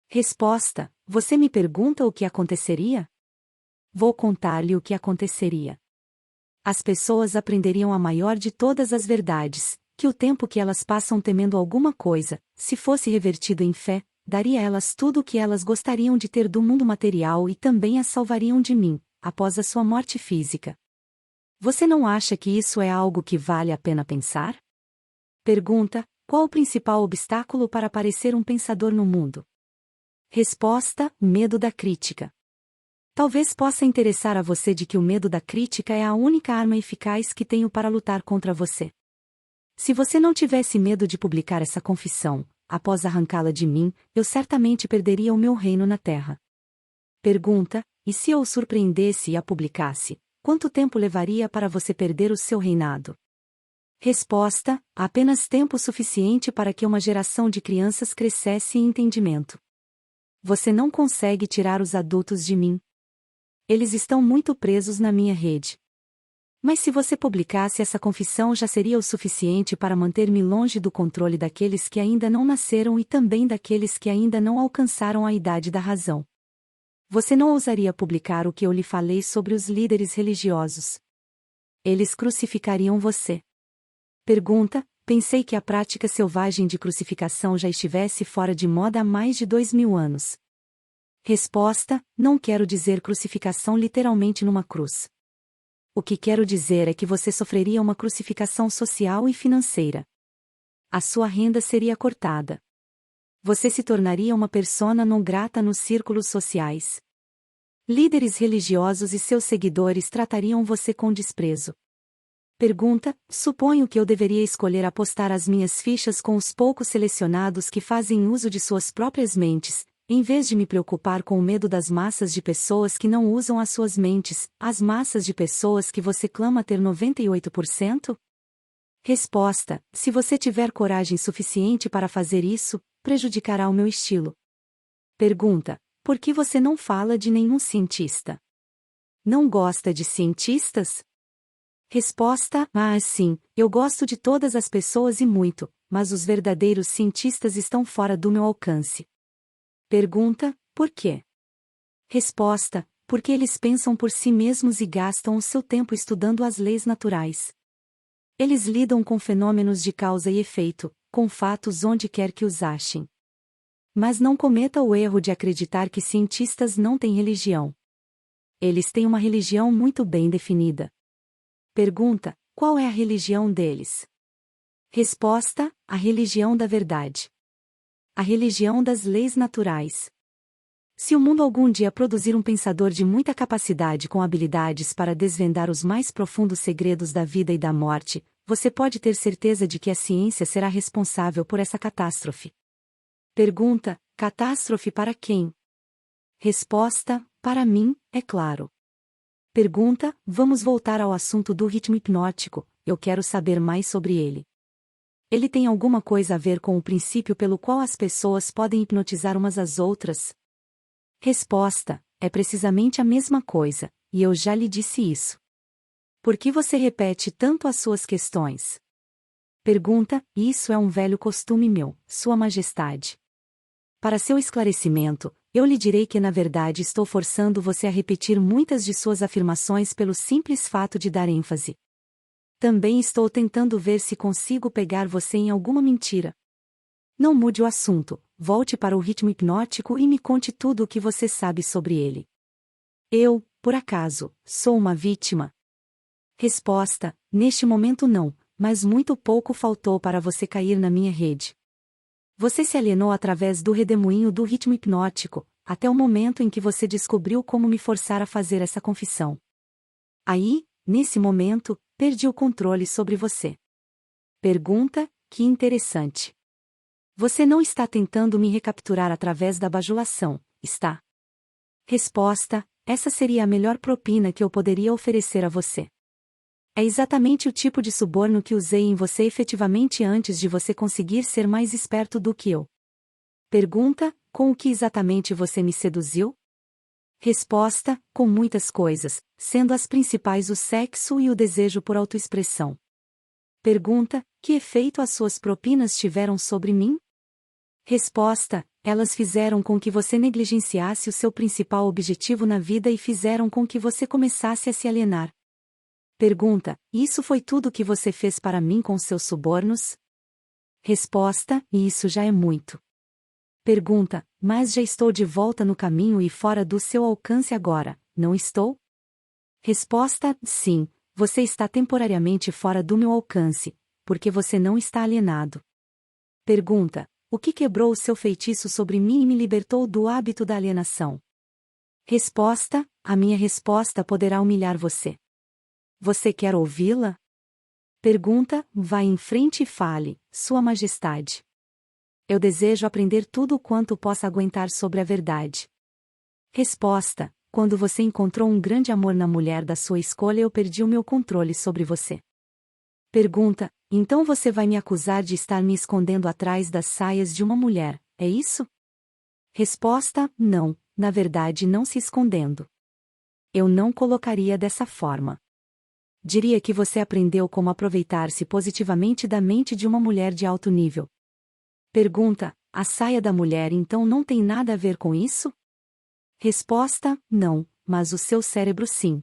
Resposta: você me pergunta o que aconteceria? Vou contar-lhe o que aconteceria. As pessoas aprenderiam a maior de todas as verdades, que o tempo que elas passam temendo alguma coisa, se fosse revertido em fé, daria a elas tudo o que elas gostariam de ter do mundo material e também as salvariam de mim, após a sua morte física. Você não acha que isso é algo que vale a pena pensar? Pergunta: qual o principal obstáculo para parecer um pensador no mundo? Resposta: medo da crítica. Talvez possa interessar a você de que o medo da crítica é a única arma eficaz que tenho para lutar contra você. Se você não tivesse medo de publicar essa confissão, após arrancá-la de mim, eu certamente perderia o meu reino na terra. Pergunta: e se eu o surpreendesse e a publicasse, quanto tempo levaria para você perder o seu reinado? Resposta: apenas tempo suficiente para que uma geração de crianças crescesse em entendimento. Você não consegue tirar os adultos de mim. Eles estão muito presos na minha rede. Mas se você publicasse essa confissão já seria o suficiente para manter-me longe do controle daqueles que ainda não nasceram e também daqueles que ainda não alcançaram a idade da razão. Você não ousaria publicar o que eu lhe falei sobre os líderes religiosos. Eles crucificariam você. Pergunta: pensei que a prática selvagem de crucificação já estivesse fora de moda há mais de 2000 anos. Resposta: não quero dizer crucificação literalmente numa cruz. O que quero dizer é que você sofreria uma crucificação social e financeira. A sua renda seria cortada. Você se tornaria uma persona não grata nos círculos sociais. Líderes religiosos e seus seguidores tratariam você com desprezo. Pergunta: suponho que eu deveria escolher apostar as minhas fichas com os poucos selecionados que fazem uso de suas próprias mentes, em vez de me preocupar com o medo das massas de pessoas que não usam as suas mentes, as massas de pessoas que você clama ter 98%? Resposta: se você tiver coragem suficiente para fazer isso, prejudicará o meu estilo. Pergunta: por que você não fala de nenhum cientista? Não gosta de cientistas? Resposta: sim, eu gosto de todas as pessoas e muito, mas os verdadeiros cientistas estão fora do meu alcance. Pergunta: por quê? Resposta: porque eles pensam por si mesmos e gastam o seu tempo estudando as leis naturais. Eles lidam com fenômenos de causa e efeito, com fatos onde quer que os achem. Mas não cometa o erro de acreditar que cientistas não têm religião. Eles têm uma religião muito bem definida. Pergunta: qual é a religião deles? Resposta: a religião da verdade. A religião das leis naturais. Se o mundo algum dia produzir um pensador de muita capacidade com habilidades para desvendar os mais profundos segredos da vida e da morte, você pode ter certeza de que a ciência será responsável por essa catástrofe. Pergunta: catástrofe para quem? Resposta: para mim, é claro. Pergunta: vamos voltar ao assunto do ritmo hipnótico, eu quero saber mais sobre ele. Ele tem alguma coisa a ver com o princípio pelo qual as pessoas podem hipnotizar umas às outras? Resposta: é precisamente a mesma coisa, e eu já lhe disse isso. Por que você repete tanto as suas questões? Pergunta: isso é um velho costume meu, Sua Majestade. Para seu esclarecimento, eu lhe direi que na verdade estou forçando você a repetir muitas de suas afirmações pelo simples fato de dar ênfase. Também estou tentando ver se consigo pegar você em alguma mentira. Não mude o assunto, volte para o ritmo hipnótico e me conte tudo o que você sabe sobre ele. Eu, por acaso, sou uma vítima? Resposta: neste momento não, mas muito pouco faltou para você cair na minha rede. Você se alienou através do redemoinho do ritmo hipnótico, até o momento em que você descobriu como me forçar a fazer essa confissão. Aí, nesse momento, perdi o controle sobre você. Pergunta: que interessante. Você não está tentando me recapturar através da bajulação, está? Resposta: essa seria a melhor propina que eu poderia oferecer a você. É exatamente o tipo de suborno que usei em você efetivamente antes de você conseguir ser mais esperto do que eu. Pergunta: com o que exatamente você me seduziu? Resposta: com muitas coisas, sendo as principais o sexo e o desejo por autoexpressão. Pergunta: que efeito as suas propinas tiveram sobre mim? Resposta: elas fizeram com que você negligenciasse o seu principal objetivo na vida e fizeram com que você começasse a se alienar. Pergunta: isso foi tudo que você fez para mim com seus subornos? Resposta: isso já é muito. Pergunta: mas já estou de volta no caminho e fora do seu alcance agora, não estou? Resposta: sim, você está temporariamente fora do meu alcance, porque você não está alienado. Pergunta: o que quebrou o seu feitiço sobre mim e me libertou do hábito da alienação? Resposta: a minha resposta poderá humilhar você. Você quer ouvi-la? Pergunta: vá em frente e fale, Sua Majestade. Eu desejo aprender tudo o quanto possa aguentar sobre a verdade. Resposta: quando você encontrou um grande amor na mulher da sua escolha, eu perdi o meu controle sobre você. Pergunta: então você vai me acusar de estar me escondendo atrás das saias de uma mulher, é isso? Resposta: não, na verdade não se escondendo. Eu não colocaria dessa forma. Diria que você aprendeu como aproveitar-se positivamente da mente de uma mulher de alto nível. Pergunta: a saia da mulher então não tem nada a ver com isso? Resposta: não, mas o seu cérebro sim.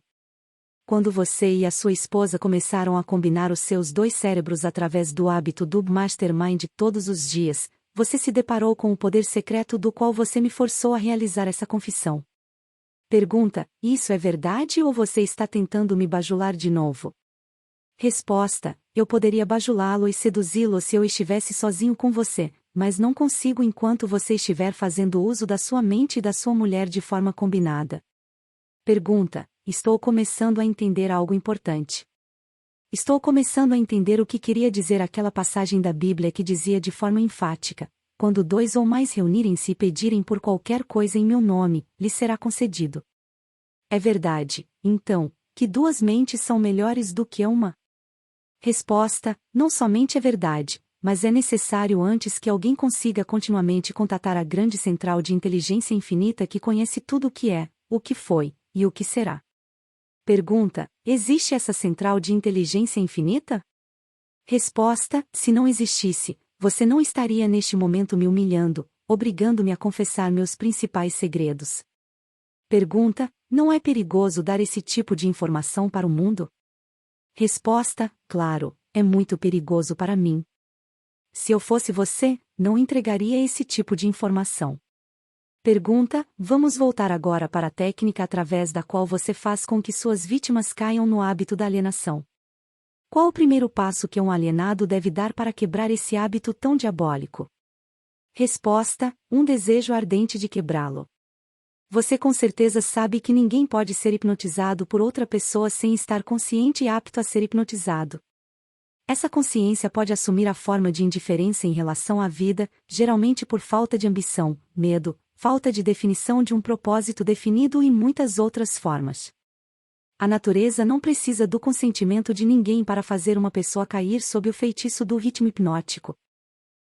Quando você e a sua esposa começaram a combinar os seus dois cérebros através do hábito do Mastermind todos os dias, você se deparou com o poder secreto do qual você me forçou a realizar essa confissão. Pergunta: isso é verdade ou você está tentando me bajular de novo? Resposta: eu poderia bajulá-lo e seduzi-lo se eu estivesse sozinho com você, mas não consigo enquanto você estiver fazendo uso da sua mente e da sua mulher de forma combinada. Pergunta: estou começando a entender algo importante. Estou começando a entender o que queria dizer aquela passagem da Bíblia que dizia de forma enfática: quando dois ou mais reunirem-se e pedirem por qualquer coisa em meu nome, lhes será concedido. É verdade, então, que duas mentes são melhores do que uma? Resposta: não somente é verdade, mas é necessário antes que alguém consiga continuamente contatar a grande central de inteligência infinita que conhece tudo o que é, o que foi, e o que será. Pergunta: existe essa central de inteligência infinita? Resposta: se não existisse, você não estaria neste momento me humilhando, obrigando-me a confessar meus principais segredos. Pergunta: não é perigoso dar esse tipo de informação para o mundo? Resposta: claro, é muito perigoso para mim. Se eu fosse você, não entregaria esse tipo de informação. Pergunta: vamos voltar agora para a técnica através da qual você faz com que suas vítimas caiam no hábito da alienação. Qual o primeiro passo que um alienado deve dar para quebrar esse hábito tão diabólico? Resposta: um desejo ardente de quebrá-lo. Você com certeza sabe que ninguém pode ser hipnotizado por outra pessoa sem estar consciente e apto a ser hipnotizado. Essa consciência pode assumir a forma de indiferença em relação à vida, geralmente por falta de ambição, medo, falta de definição de um propósito definido e muitas outras formas. A natureza não precisa do consentimento de ninguém para fazer uma pessoa cair sob o feitiço do ritmo hipnótico.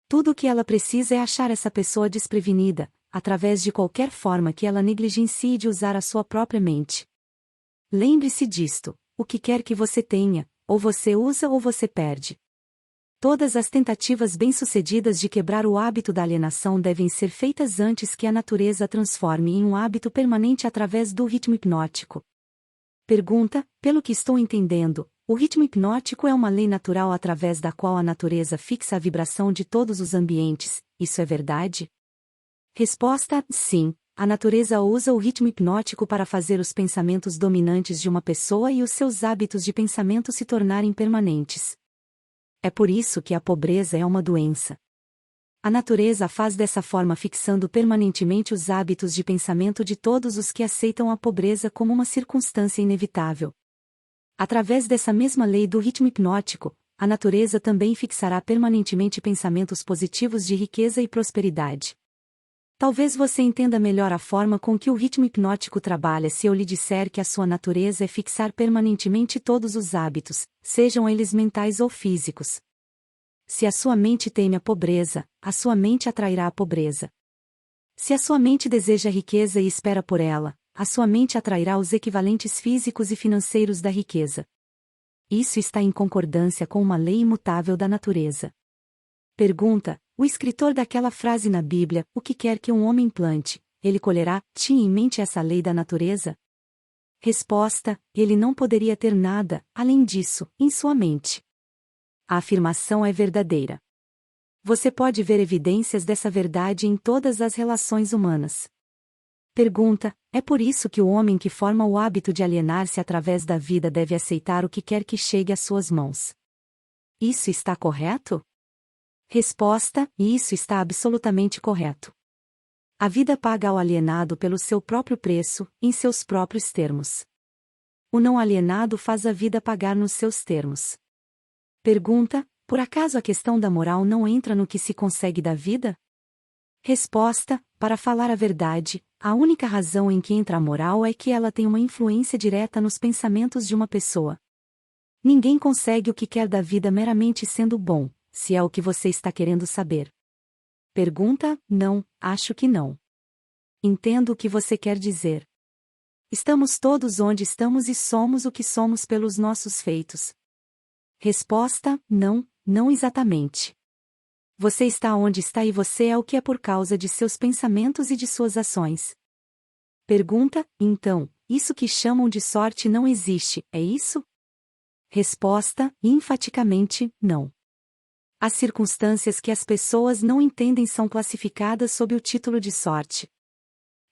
Tudo o que ela precisa é achar essa pessoa desprevenida, através de qualquer forma que ela negligencie de usar a sua própria mente. Lembre-se disto: o que quer que você tenha, ou você usa ou você perde. Todas as tentativas bem-sucedidas de quebrar o hábito da alienação devem ser feitas antes que a natureza a transforme em um hábito permanente através do ritmo hipnótico. Pergunta: pelo que estou entendendo, o ritmo hipnótico é uma lei natural através da qual a natureza fixa a vibração de todos os ambientes, isso é verdade? Resposta: sim, a natureza usa o ritmo hipnótico para fazer os pensamentos dominantes de uma pessoa e os seus hábitos de pensamento se tornarem permanentes. É por isso que a pobreza é uma doença. A natureza faz dessa forma, fixando permanentemente os hábitos de pensamento de todos os que aceitam a pobreza como uma circunstância inevitável. Através dessa mesma lei do ritmo hipnótico, a natureza também fixará permanentemente pensamentos positivos de riqueza e prosperidade. Talvez você entenda melhor a forma com que o ritmo hipnótico trabalha se eu lhe disser que a sua natureza é fixar permanentemente todos os hábitos, sejam eles mentais ou físicos. Se a sua mente teme a pobreza, a sua mente atrairá a pobreza. Se a sua mente deseja riqueza e espera por ela, a sua mente atrairá os equivalentes físicos e financeiros da riqueza. Isso está em concordância com uma lei imutável da natureza. Pergunta: o escritor daquela frase na Bíblia, o que quer que um homem plante, ele colherá, tinha em mente essa lei da natureza? Resposta: ele não poderia ter nada, além disso, em sua mente. A afirmação é verdadeira. Você pode ver evidências dessa verdade em todas as relações humanas. Pergunta: é por isso que o homem que forma o hábito de alienar-se através da vida deve aceitar o que quer que chegue às suas mãos? Isso está correto? Resposta: isso está absolutamente correto. A vida paga ao alienado pelo seu próprio preço, em seus próprios termos. O não alienado faz a vida pagar nos seus termos. Pergunta: por acaso a questão da moral não entra no que se consegue da vida? Resposta: para falar a verdade, a única razão em que entra a moral é que ela tem uma influência direta nos pensamentos de uma pessoa. Ninguém consegue o que quer da vida meramente sendo bom, se é o que você está querendo saber. Pergunta: não, acho que não. Entendo o que você quer dizer. Estamos todos onde estamos e somos o que somos pelos nossos feitos. Resposta: não, não exatamente. Você está onde está e você é o que é por causa de seus pensamentos e de suas ações. Pergunta: então, isso que chamam de sorte não existe, é isso? Resposta: enfaticamente, não. As circunstâncias que as pessoas não entendem são classificadas sob o título de sorte.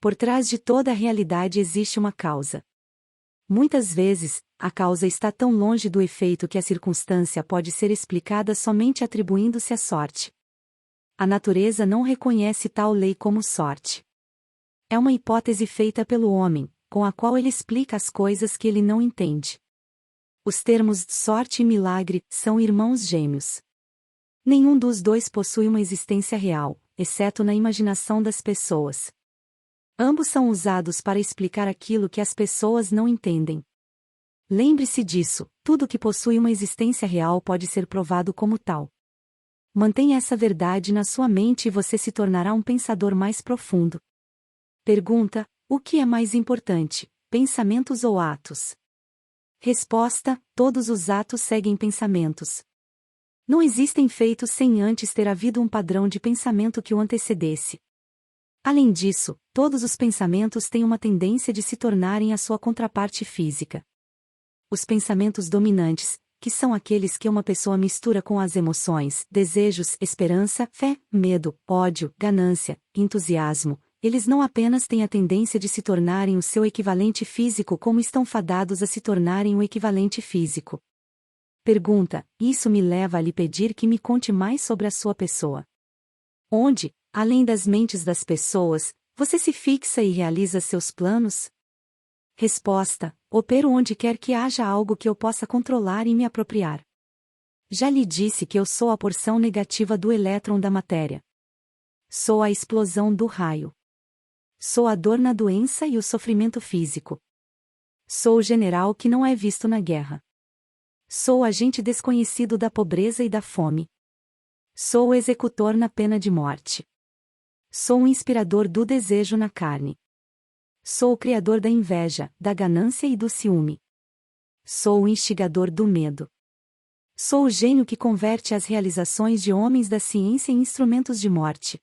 Por trás de toda a realidade existe uma causa. Muitas vezes, a causa está tão longe do efeito que a circunstância pode ser explicada somente atribuindo-se à sorte. A natureza não reconhece tal lei como sorte. É uma hipótese feita pelo homem, com a qual ele explica as coisas que ele não entende. Os termos sorte e milagre são irmãos gêmeos. Nenhum dos dois possui uma existência real, exceto na imaginação das pessoas. Ambos são usados para explicar aquilo que as pessoas não entendem. Lembre-se disso: tudo que possui uma existência real pode ser provado como tal. Mantenha essa verdade na sua mente e você se tornará um pensador mais profundo. Pergunta: o que é mais importante, pensamentos ou atos? Resposta: todos os atos seguem pensamentos. Não existem feitos sem antes ter havido um padrão de pensamento que o antecedesse. Além disso, todos os pensamentos têm uma tendência de se tornarem a sua contraparte física. Os pensamentos dominantes, que são aqueles que uma pessoa mistura com as emoções, desejos, esperança, fé, medo, ódio, ganância, entusiasmo, eles não apenas têm a tendência de se tornarem o seu equivalente físico, como estão fadados a se tornarem o equivalente físico. Pergunta: isso me leva a lhe pedir que me conte mais sobre a sua pessoa. Onde, além das mentes das pessoas, você se fixa e realiza seus planos? Resposta: opero onde quer que haja algo que eu possa controlar e me apropriar. Já lhe disse que eu sou a porção negativa do elétron da matéria. Sou a explosão do raio. Sou a dor na doença e o sofrimento físico. Sou o general que não é visto na guerra. Sou o agente desconhecido da pobreza e da fome. Sou o executor na pena de morte. Sou o inspirador do desejo na carne. Sou o criador da inveja, da ganância e do ciúme. Sou o instigador do medo. Sou o gênio que converte as realizações de homens da ciência em instrumentos de morte.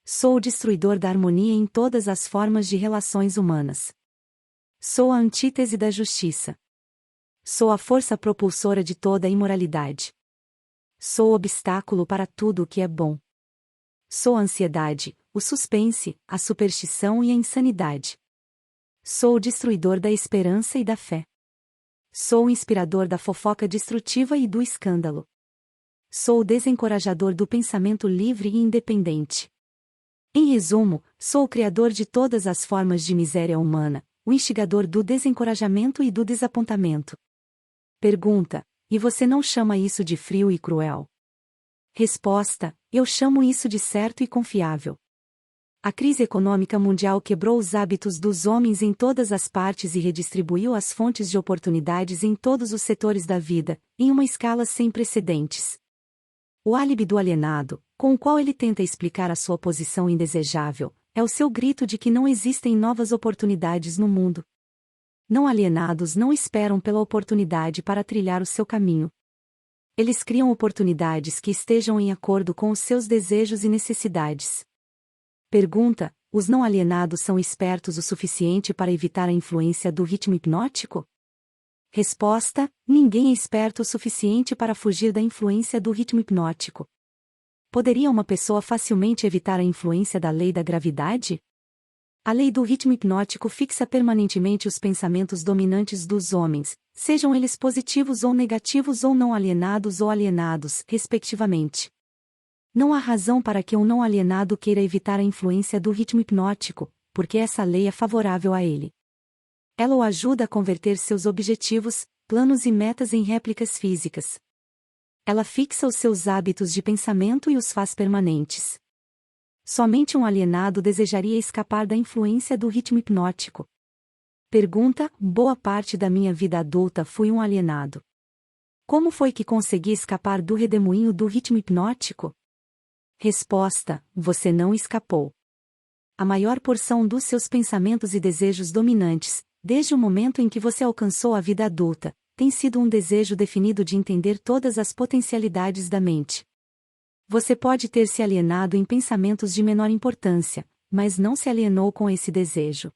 Sou o destruidor da harmonia em todas as formas de relações humanas. Sou a antítese da justiça. Sou a força propulsora de toda a imoralidade. Sou o obstáculo para tudo o que é bom. Sou a ansiedade, o suspense, a superstição e a insanidade. Sou o destruidor da esperança e da fé. Sou o inspirador da fofoca destrutiva e do escândalo. Sou o desencorajador do pensamento livre e independente. Em resumo, sou o criador de todas as formas de miséria humana, o instigador do desencorajamento e do desapontamento. Pergunta: e você não chama isso de frio e cruel? Resposta: eu chamo isso de certo e confiável. A crise econômica mundial quebrou os hábitos dos homens em todas as partes e redistribuiu as fontes de oportunidades em todos os setores da vida, em uma escala sem precedentes. O álibi do alienado, com o qual ele tenta explicar a sua posição indesejável, é o seu grito de que não existem novas oportunidades no mundo. Não alienados não esperam pela oportunidade para trilhar o seu caminho. Eles criam oportunidades que estejam em acordo com os seus desejos e necessidades. Pergunta: os não alienados são espertos o suficiente para evitar a influência do ritmo hipnótico? Resposta: ninguém é esperto o suficiente para fugir da influência do ritmo hipnótico. Poderia uma pessoa facilmente evitar a influência da lei da gravidade? A lei do ritmo hipnótico fixa permanentemente os pensamentos dominantes dos homens, sejam eles positivos ou negativos ou não alienados ou alienados, respectivamente. Não há razão para que um não alienado queira evitar a influência do ritmo hipnótico, porque essa lei é favorável a ele. Ela o ajuda a converter seus objetivos, planos e metas em réplicas físicas. Ela fixa os seus hábitos de pensamento e os faz permanentes. Somente um alienado desejaria escapar da influência do ritmo hipnótico. Pergunta: boa parte da minha vida adulta fui um alienado. Como foi que consegui escapar do redemoinho do ritmo hipnótico? Resposta: você não escapou. A maior porção dos seus pensamentos e desejos dominantes, desde o momento em que você alcançou a vida adulta, tem sido um desejo definido de entender todas as potencialidades da mente. Você pode ter se alienado em pensamentos de menor importância, mas não se alienou com esse desejo.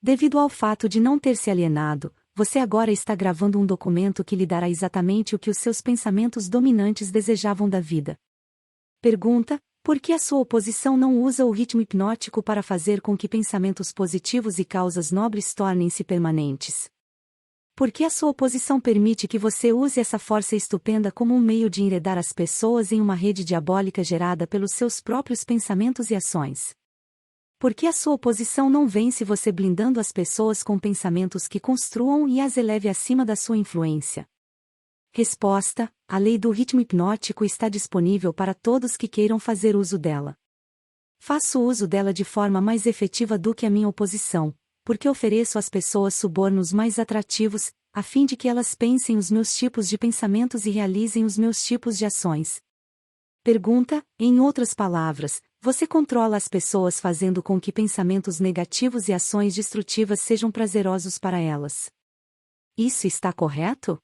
Devido ao fato de não ter se alienado, você agora está gravando um documento que lhe dará exatamente o que os seus pensamentos dominantes desejavam da vida. Pergunta: por que a sua oposição não usa o ritmo hipnótico para fazer com que pensamentos positivos e causas nobres tornem-se permanentes? Por que a sua oposição permite que você use essa força estupenda como um meio de enredar as pessoas em uma rede diabólica gerada pelos seus próprios pensamentos e ações? Por que a sua oposição não vence você blindando as pessoas com pensamentos que construam e as eleve acima da sua influência? Resposta: a lei do ritmo hipnótico está disponível para todos que queiram fazer uso dela. Faço uso dela de forma mais efetiva do que a minha oposição, porque ofereço às pessoas subornos mais atrativos, a fim de que elas pensem os meus tipos de pensamentos e realizem os meus tipos de ações. Pergunta: em outras palavras, você controla as pessoas fazendo com que pensamentos negativos e ações destrutivas sejam prazerosos para elas. Isso está correto?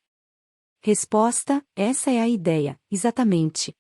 Resposta: essa é a ideia, exatamente.